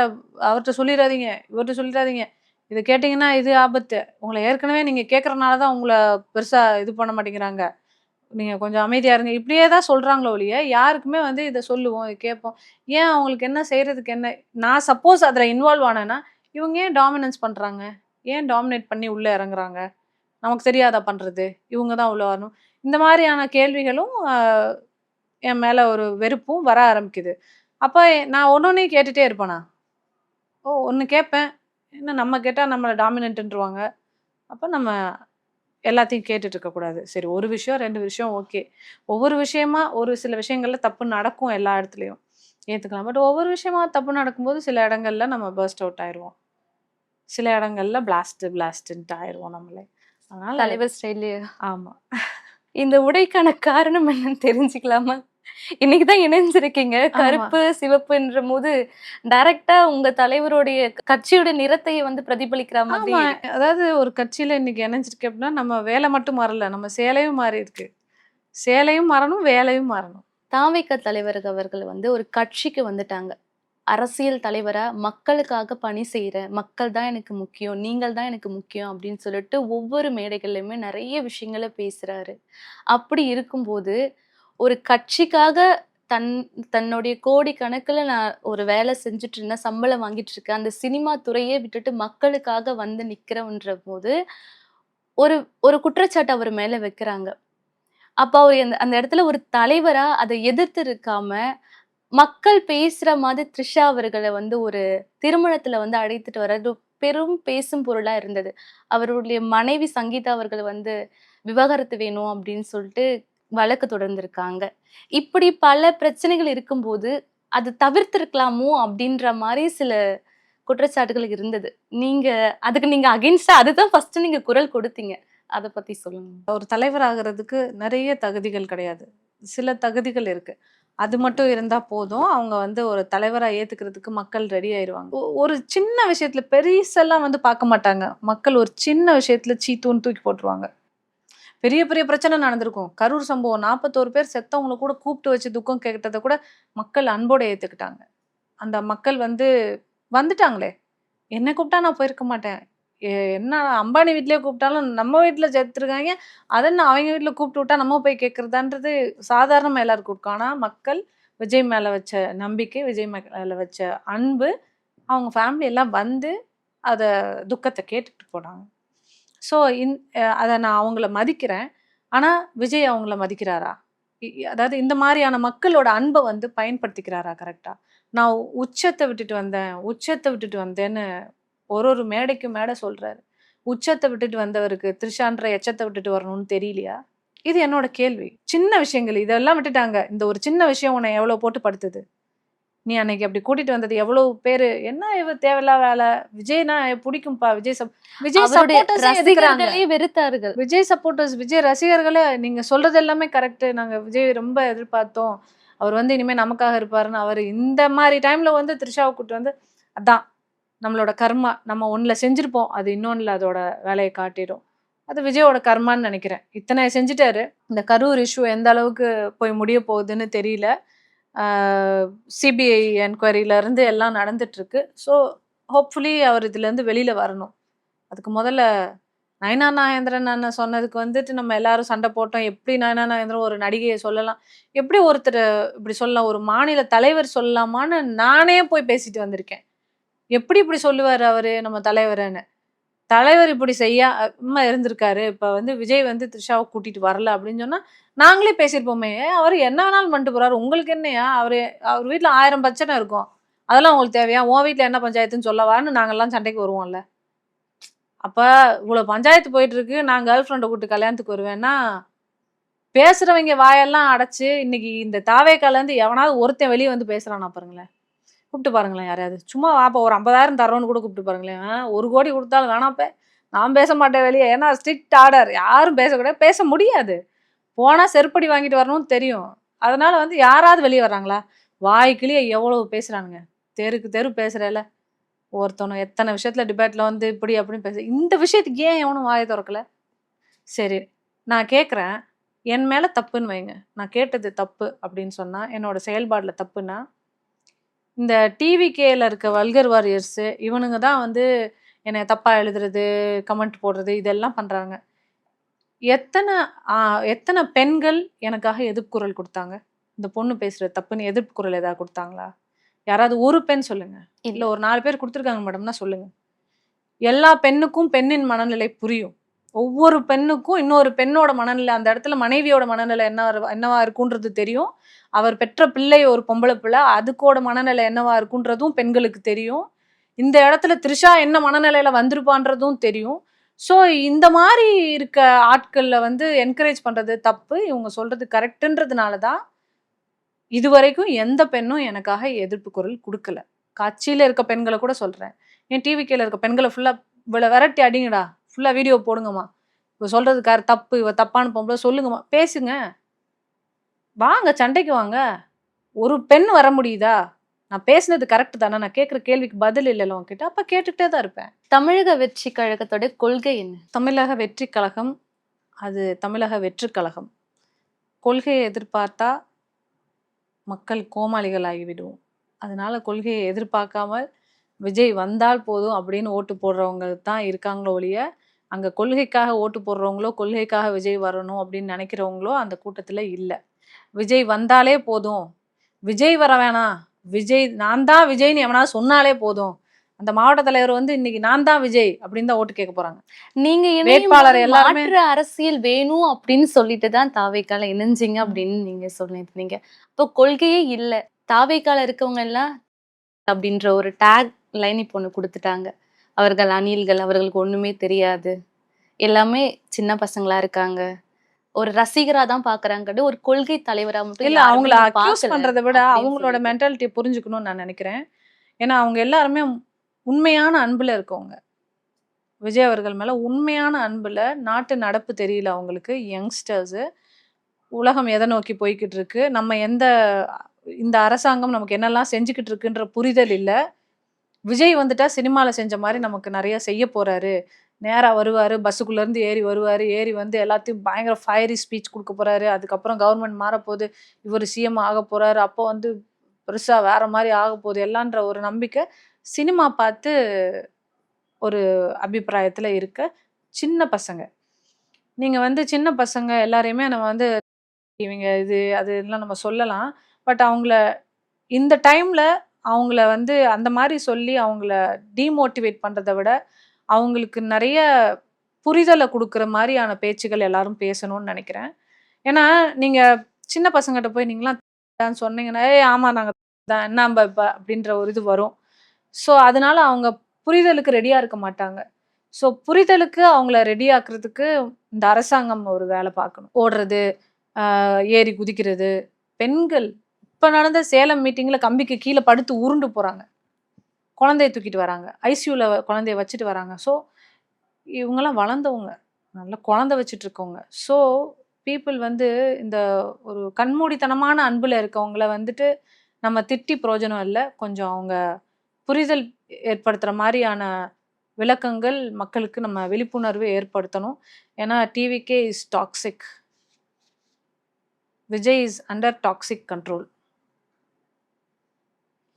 அவர்ட்ட சொல்லிறாதீங்க, இவர்ட்ட சொல்லிறாதீங்க. இத கேட்டீங்கன்னா இது ஆபத்து. உங்கள ஏற்கனவே நீங்க கேட்கறனால தான் உங்கள பெருசா இது பண்ண மாட்டேங்கிறாங்க. நீங்க கொஞ்சம் அமைதியா இருங்க. இப்படியே தான் சொல்றாங்களோ ஒழிய, யாருக்குமே வந்து இத சொல்லுவோம், இத கேட்போம். ஏன் அவங்களுக்கு என்ன செய்றதுக்கு என்ன? நான் சப்போஸ் அதுல இன்வால்வ் ஆனேன்னா, இவங்க ஏன் டாமினன்ஸ் பண்றாங்க? ஏன் டாமினேட் பண்ணி உள்ள இறங்குறாங்க? நமக்கு தெரியாதா பண்றது? இவங்க தான் உள்ள வரணும். இந்த மாரியான கேள்விகளும் என் மேல ஒரு வெறுப்பும் வர ஆரம்பிக்குது. அப்ப நான் ஒண்ணொண்ணையும் கேட்டுட்டே இருப்பேனா? ஒண்ணு கேட்பேன். என்ன நம்ம கேட்டா நம்மள டாமினன்ட்ன்ருவாங்க. அப்ப நம்ம எல்லாத்தையும் கேட்டுட்டு இருக்கக்கூடாது. சரி, ஒரு விஷயம், 2 விஷயம் ஓகே. ஒவ்வொரு விஷயமா ஒரு சில விஷயங்கள்ல தப்பு நடக்கும் எல்லா இடத்துலயும். ஏத்துக்கலாம். பட் ஒவ்வொரு விஷயமா தப்பு நடக்கும்போது சில இடங்கள்ல நம்ம பர்ஸ்ட் அவுட் ஆயிருவோம். சில இடங்கள்ல பிளாஸ்ட்ன்ட்டு ஆயிருவோம் நம்மளே. அதனால தலைவர் ஸ்டைல்லயே. ஆமா. இந்த உடைக்கான காரணம் என்னன்னு தெரிஞ்சுக்கலாமா? இன்னைக்கு தான் இணைஞ்சிருக்கீங்க. ஆமா. கருப்பு, சிவப்புன்றபோது டைரக்ட்டா உங்க தலைவருடைய கட்சியோட நிறத்தை வந்து பிரதிபலிக்கிற மாதிரி ஆமா. இருக்கு. அதாவது ஒரு கட்சியில இன்னைக்கு இணைஞ்சிருக்கு அப்படின்னா, நம்ம வேலை மட்டும் மாறல. நம்ம சேலையும் மாறியிருக்கு. சேலையும் மாறணும், வேலையும் மாறணும். தாவேக தலைவர் அவர்கள் வந்து ஒரு கட்சிக்கு வந்துட்டாங்க. அரசியல் தலைவரா மக்களுக்காக பணி செய்றேன். மக்கள் தான் எனக்கு முக்கியம். நீங்கள் தான் எனக்கு முக்கியம் அப்படின்னு சொல்லிட்டு ஒவ்வொரு மேடைகள்லயுமே நெறைய விஷயங்கள பேசுறாரு. அப்படி இருக்கும்போது, ஒரு கட்சிக்காக தன் தன்னுடைய கோடிக்கணக்குல நான் ஒரு வேலை செஞ்சுட்டு இருந்தேன். சம்பளம் வாங்கிட்டு இருக்கேன். அந்த சினிமா துறையே விட்டுட்டு மக்களுக்காக வந்து நிக்கிறோன்றபோது, ஒரு ஒரு குற்றச்சாட்டு அவர் மேல வைக்கிறாங்க. அப்ப அவரு அந்த அந்த இடத்துல ஒரு தலைவரா அத எதிர்த்து இருக்காம, மக்கள் பேசுற மாதிரி த்ரிஷா அவர்கள வந்து ஒரு திருமணத்துல வந்து அழைத்துட்டு வர்றது பெரும் பேசும் பொருளா இருந்தது. அவருடைய மனைவி சங்கீதா அவர்கள் வந்து விவாகரத்து வேணும் அப்படின்னு சொல்லிட்டு வழக்கு தொடர்ந்திருக்காங்க. இப்படி பல பிரச்சனைகள் இருக்கும்போது, அது தவிர்த்திருக்கலாமோ அப்படின்ற மாரி சில குற்றச்சாட்டுகள் இருந்தது. நீங்க அதுக்கு நீங்க அகைன்ஸ்ட்டா அதுதான் ஃபர்ஸ்ட் நீங்க குரல் கொடுத்தீங்க. அத பத்தி சொல்லுங்க. ஒரு தலைவர் ஆகுறதுக்கு நெறைய தகுதிகள் கிடையாது. சில தகுதிகள் இருக்கு. அது மட்டும் இருந்தா போதும். அவங்க வந்து ஒரு தலைவரா ஏத்துக்கிறதுக்கு மக்கள் ரெடி ஆயிருவாங்க. ஒரு சின்ன விஷயத்துல பெரிசெல்லாம் வந்து பார்க்க மாட்டாங்க. மக்கள் ஒரு சின்ன விஷயத்துல தூன்னு தூக்கி போட்டுருவாங்க. பெரிய பெரிய பிரச்சனை நடந்திருக்கும். கரூர் சம்பவம் 41 பேர் செத்தவங்கள கூட கூப்பிட்டு வச்சு துக்கம் கேட்டத கூட மக்கள் அன்போட ஏத்துக்கிட்டாங்க. அந்த மக்கள் வந்து வந்துட்டாங்களே! என்ன கூப்பிட்டா நான் போயிருக்க மாட்டேன். என்ன அம்பானி வீட்லயே கூப்பிட்டாலும் நம்ம வீட்ல செத்துருக்காய்ங்க. அத என்ன அவைங்க வீட்ல கூப்பிட்டு விட்டா நம்ம போய் கேட்கிறதான்றது சாதாரணமா எல்லாருக்கும் இருக்கும். ஆனா மக்கள் விஜய் மேல வச்ச நம்பிக்கை, விஜய் மேல வச்ச அன்பு, அவங்க ஃபேமிலி எல்லாம் வந்து அத துக்கத்த கேட்டுட்டு போனாங்க. ஸோ அத நான் அவங்கள மதிக்கிறேன். ஆனா விஜய் அவங்கள மதிக்கிறாரா? அதாவது இந்த மாதிரியான மக்களோட அன்பை வந்து பயன்படுத்திக்கிறாரா கரெக்டா? நான் உச்சத்தை விட்டுட்டு வந்தேன்னு ஒரு ஒரு மேடைக்கு மேடை சொல்றாரு. உச்சத்த விட்டுட்டு வந்தவருக்கு த்ரிஷான்ற எச்சத்த விட்டுட்டு வரணும்னு தெரியலையா? இது என்னோட கேள்வி. சின்ன விஷயங்கள் இதெல்லாம் விட்டுட்டாங்க. இந்த ஒரு சின்ன விஷயம் உன்னை எவ்வளோ போட்டு படுத்துது? நீ அன்னைக்கு அப்படி கூட்டிட்டு வந்தது எவ்வளவு பேரு, "என்ன இவ தேவையில்லாத வேல. விஜய்னா புடிக்கும்பா. விஜய் அவருடைய சப்போர்ட்டர்ஸே எதுக்குறாங்க?" ரசிகர்களே வெறுத்தார்கள். விஜய் ரசிகர்களே நீங்க சொல்றது எல்லாமே கரெக்ட்டு. நாங்க விஜய் ரொம்ப எதிர்பார்த்தோம். அவர் வந்து இனிமே நமக்காக இருப்பாருன்னு, அவரு இந்த மாரி டைம்ல வந்து த்ரிஷாவ கூட்டு வந்து, அதான் நம்மளோட கர்மா. நம்ம ஒண்ணுல செஞ்சிருப்போம். அது இன்னொன்னுல அதோட வேலைய காட்டிடும். அது விஜயோட கர்மான்னு நெனைக்கிறேன். இத்தன செஞ்சுட்டாரு. இந்த கரூர் இஷ்யூ எந்த அளவுக்கு போய் முடிய போகுதுன்னு தெரியல. ஆ சிபிஐ என்கொயரில இருந்து எல்லாம் நடந்துட்டு இருக்கு. ஸோ ஹோப்ஃபுல்லி அவர் இதுலருந்து வெளில வரணும். அதுக்கு முதல்ல நயனா நாகேந்திரன் அண்ணன் சொன்னதுக்கு வந்துட்டு நம்ம எல்லாரும் சண்டை போட்டோம். எப்படி நயனா நாகேந்திரன் ஒரு நடிகைய சொல்லலாம்? எப்படி ஒருத்தர இப்படி சொல்லலாம்? ஒரு மாநில தலைவர் சொல்லலாமான்னு நானே போய் பேசிட்டு வந்திருக்கேன். எப்படி இப்படி சொல்லுவாரு அவரு நம்ம தலைவரன்னு? தலைவர் இப்படி செய்யாம இருந்திருக்காரு. இப்ப வந்து விஜய் வந்து த்ரிஷாவ கூட்டிட்டு வரல அப்படின்னு சொன்னா, நாங்களே பேசியிருப்போமே. அவரு என்ன வேணாலும் பண்ணிட்டு போறாரு. உங்களுக்கு என்னய்யா? அவர் வீட்ல 1000 பிரச்சனை இருக்கும். அதெல்லாம் உங்களுக்கு தேவையா? உன் வீட்ல என்ன பஞ்சாயத்துன்னு சொல்லவான்னு நாங்கலாம் சண்டைக்கு வருவோம்ல. அப்ப இவ்வளோ பஞ்சாயத்து போயிட்டு இருக்கு. நான் கேர்ள் ஃப்ரெண்ட கூட்டு கல்யாணத்துக்கு வருவேன்னா, பேசுறவங்க வாயெல்லாம் அடைச்சு, இன்னைக்கு இந்த தாவேக்காலேருந்து எவனாவது ஒருத்தன் வெளிய வந்து பேசுறானா பாருங்களேன். கூப்பிட்டு பாருங்களேன் யாரையாவது. சும்மா வாப்பா ஒரு 50,000 தர்றோம்ன்னு கூட கூப்பிட்டு பாருங்களேன். 1,00,00,000 குடுத்தாலும் வேணாம். நான் பேச மாட்டேன் வெளிய. ஏன்னா ஸ்ட்ரிக்ட் ஆர்டர். யாரும் பேசக்கூடாது. பேச முடியாது. போனா செருப்படி வாங்கிட்டு வரணும்னு தெரியும். அதனால வந்து யாராவது வெளிய வர்றாங்களா? வாய்க்கிழிய எவ்வளவு பேசுறானுங்க. தெருக்கு தெரு பேசுறேல்ல. ஒருத்தவனும் எத்தன விஷயத்துல டிபேட்ல வந்து இப்படி அப்படின்னு இந்த விஷயத்துக்கு ஏன் எவனும் வாய தொறக்கல? சரி. நான் கேட்கிறேன். என் மேல தப்புன்னு வைங்க. நான் கேட்டது தப்பு அப்படின்னு சொன்னா, என்னோட செயல்பாடுல தப்புன்னா, இந்த டிவிகேல இருக்க வல்கர் வாரியர்ஸு இவனுங்க தான் வந்து என்னைய தப்பா எழுதுறது, கமெண்ட் போடுறது இதெல்லாம் பண்றாங்க. எத்தன ஆ எத்தன பெண்கள் எனக்காக எதிர்ப்பு குரல் குடுத்தாங்க? இந்த பொண்ணு பேசுறது தப்புன்னு எதிர்ப்பு குரல் ஏதாவது குடுத்தாங்களா? யாராவது ஒரு பெண் சொல்லுங்க. இல்ல. இல்ல ஒரு 4 பேர் குடுத்துருக்காங்க மேடம்னா சொல்லுங்க. எல்லா பெண்ணுக்கும் பெண்ணின் மனநிலை புரியும். ஒவ்வொரு பெண்ணுக்கும் இன்னொரு பெண்ணோட மனநிலை அந்த இடத்துல மனைவியோட மனநிலை என்னவா இருக்குன்றது தெரியும். அவர் பெற்ற பிள்ளை ஒரு பொம்பள பிள்ளை. அதுக்கோட மனநிலை என்னவா இருக்குன்றதும் பெண்களுக்கு தெரியும். இந்த இடத்துல த்ரிஷா என்ன மனநிலையில வந்திருப்பான்றதும் தெரியும். ஸோ இந்த மாரி இருக்க ஆட்கள வந்து என்கரேஜ் பண்றது தப்பு. இவங்க சொல்றது கரெக்ட்டுன்றதுனால தான் இதுவரைக்கும் எந்த பெண்ணும் எனக்காக எதிர்ப்பு குரல் குடுக்கல. கட்சியில இருக்க பெண்கள கூட சொல்றேன். ஏன் டிவிகேல இருக்க பெண்கள ஃபுல்லா இவள வெரட்டி அடிங்கடா! ஃபுல்லா வீடியோ போடுங்கம்மா. இவ சொல்றது தப்பு. இவ தப்பான பொம்பள சொல்லுங்கம்மா. பேசுங்க. வாங்க சண்டைக்கு வாங்க. ஒரு பெண் வர முடியுதா? நான் பேசினது கரெக்ட் தானே? நான் கேட்கிற கேள்விக்கு பதில் இல்லல்ல உன்கிட்ட. அப்ப கேட்டுக்கிட்டே தான் இருப்பேன். தமிழக வெற்றி கழகத்தோட கொள்கை என்ன? தமிழக வெற்றிக் கழகம், அது தமிழக வெற்றுக் கழகம். கொள்கையை எதிர்பார்த்தா மக்கள் கோமாளிகள் ஆகிவிடுவோம். அதனால கொள்கையை எதிர்பார்க்காமல் விஜய் வந்தால் போதும் அப்படின்னு ஓட்டு போடுறவங்க தான் இருக்காங்களோ ஒழிய, அங்க கொள்கைக்காக ஓட்டு போடுறவங்களோ, கொள்கைக்காக விஜய் வரணும் அப்படின்னு நினைக்கிறவங்களோ அந்த கூட்டத்துல இல்ல. விஜய் வந்தாலே போதும். விஜய் வர வேணாம். நான் தான் விஜய்ன்னு எவனாவது சொன்னாலே போதும். அந்த மாவட்ட தலைவர் வந்து இன்னைக்கு நான் தான் விஜய் அப்படின்னு தான் ஓட்டு கேட்க போறாங்க. நீங்க வேட்பாளர் இணையும்போது எல்லாருமே மாற்று அரசியல் வேணும் அப்படின்னு சொல்லிட்டு தான் தாவேக்கால இணைஞ்சீங்க அப்படின்னு நீங்க சொல்லியிருந்தீங்க. அப்போ கொள்கையே இல்ல. தாவேக்கால இருக்கவங்க எல்லாம் அப்படின்ற ஒரு டேக் லைன் இப்போ ஒண்ணு குடுத்துட்டாங்க. அவர்கள் அணில்கள், அவர்களுக்கு ஒண்ணுமே தெரியாது. எல்லாமே சின்ன பசங்களா இருக்காங்க. ஒரு ரசிகரா தான் பார்க்குறாங்க. ஒரு கொள்கை தலைவரா மட்டும் இல்ல யாருமே அவங்கள இங்க அக்யூஸ் பார்க்கல பண்றத விட அப்படின்னு அவங்களோட சொல்லிட்டு. மென்டாலிட்டிய புரிஞ்சுக்கணும்னு நான் நினைக்கிறேன். ஏன்னா அவங்க எல்லாருமே உண்மையான அன்புல இருக்கவங்க. விஜய் அவர்கள் மேல உண்மையான அன்புல, நாட்டு நடப்பு தெரியல அவங்களுக்கு. யங்ஸ்டர்ஸு. உலகம் எத நோக்கி போய்க்கிட்டு இருக்கு. இந்த அரசாங்கம் நமக்கு என்னெல்லாம் செஞ்சுக்கிட்டு இருக்குன்ற புரிதல் இல்ல. விஜய் வந்துட்டா சினிமால செஞ்ச மாரி நமக்கு நெறைய செய்ய போறாரு. நேரா வருவாரு, பஸ்ஸுக்குள்ள இருந்து ஏறி வருவாரு. ஏறி வந்து எல்லாத்தையும் பயங்கர ஃபயரி ஸ்பீச் குடுக்க போறாரு. அதுக்கப்புறம் கவர்மெண்ட் மாறப்போது. இவரு சிஎம் ஆகப் போறாரு. அப்போ வந்து பெருசா வேற மாரி ஆகப்போது எல்லான்ற ஒரு நம்பிக்கை சினிமா பார்த்து ஒரு அபிப்பிராயத்துல இருக்க சின்ன பசங்க. நீங்க வந்து சின்ன பசங்க எல்லாரையுமே நம்ம வந்து இவங்க இது அது எல்லாம் நம்ம சொல்லலாம். பட் இந்த டைம்ல அவங்கள வந்து அந்த மாரி சொல்லி அவங்கள டிமோட்டிவேட் பண்றத விட, அவங்களுக்கு நெறைய புரிதல குடுக்குற மாரியான பேச்சுகள் எல்லாரும் பேசணும்னு நெனைக்கிறேன். ஏன்னா, நீங்க சின்ன பசங்ககிட்ட போய் நீங்களாம் தான் சொன்னீங்கன்னா, "ஏய் ஆமா நாங்க தான் என்னாம்ப இப்ப" அப்படின்ற ஒரு இது வரும். ஸோ, அதனால அவங்க புரிதலுக்கு ரெடியா இருக்க மாட்டாங்க. ஸோ, புரிதலுக்கு அவங்கள ரெடி ஆக்குறதுக்கு இந்த அரசாங்கம் ஒரு வேல பார்க்கணும். ஓடுறது, ஏறி குதிக்கிறது, பெண்கள் இப்ப நடந்த சேலம் மீட்டிங்ல கம்பிக்கு கீழ படுத்து உருண்டு போறாங்க. குழந்தைய தூக்கிட்டு வராங்க. ஐசியூல குழந்தைய வச்சுட்டு வராங்க. ஸோ, இவங்கலாம் வளர்ந்தவங்க. நல்லா குழந்தை வச்சுட்டு இருக்கவங்க. ஸோ, பீப்பிள் வந்து இந்த ஒரு கண்மூடித்தனமான அன்புல இருக்கவங்கள வந்துட்டு நம்ம திட்டி பிரயோஜனம் இல்ல. கொஞ்சம் அவங்க புரிதல் ஏற்படுத்துற மாரியான விளக்கங்கள் மக்களுக்கு நம்ம விழிப்புணர்வு ஏற்படுத்தணும். ஏன்னா TVK is toxic. Vijay is under toxic control.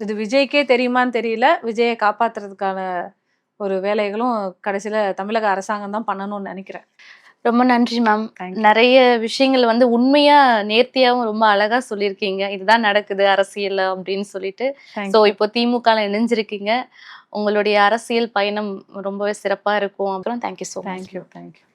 இது விஜய்க்கே தெரியுமான்னு தெரியல. விஜய காப்பாத்துறதுக்கான ஒரு வேலைகளும் கடைசியில தமிழக அரசாங்கம் தான் பண்ணணும்னு நெனைக்கிறேன். ரொம்ப நன்றி மேம். Thank you. நிறைய விஷயங்கள் வந்து உண்மையா, நேர்த்தியாவும் ரொம்ப அழகா சொல்லியிருக்கீங்க. இதுதான் நடக்குது அரசியல்ல அப்படின்னு சொல்லிட்டு. Thank so you. இப்போ திமுகல இணைஞ்சிருக்கீங்க. உங்களுடைய அரசியல் பயணம் ரொம்பவே சிறப்பா இருக்கும். அப்புறம் thank you so much. Thank you. Thank you.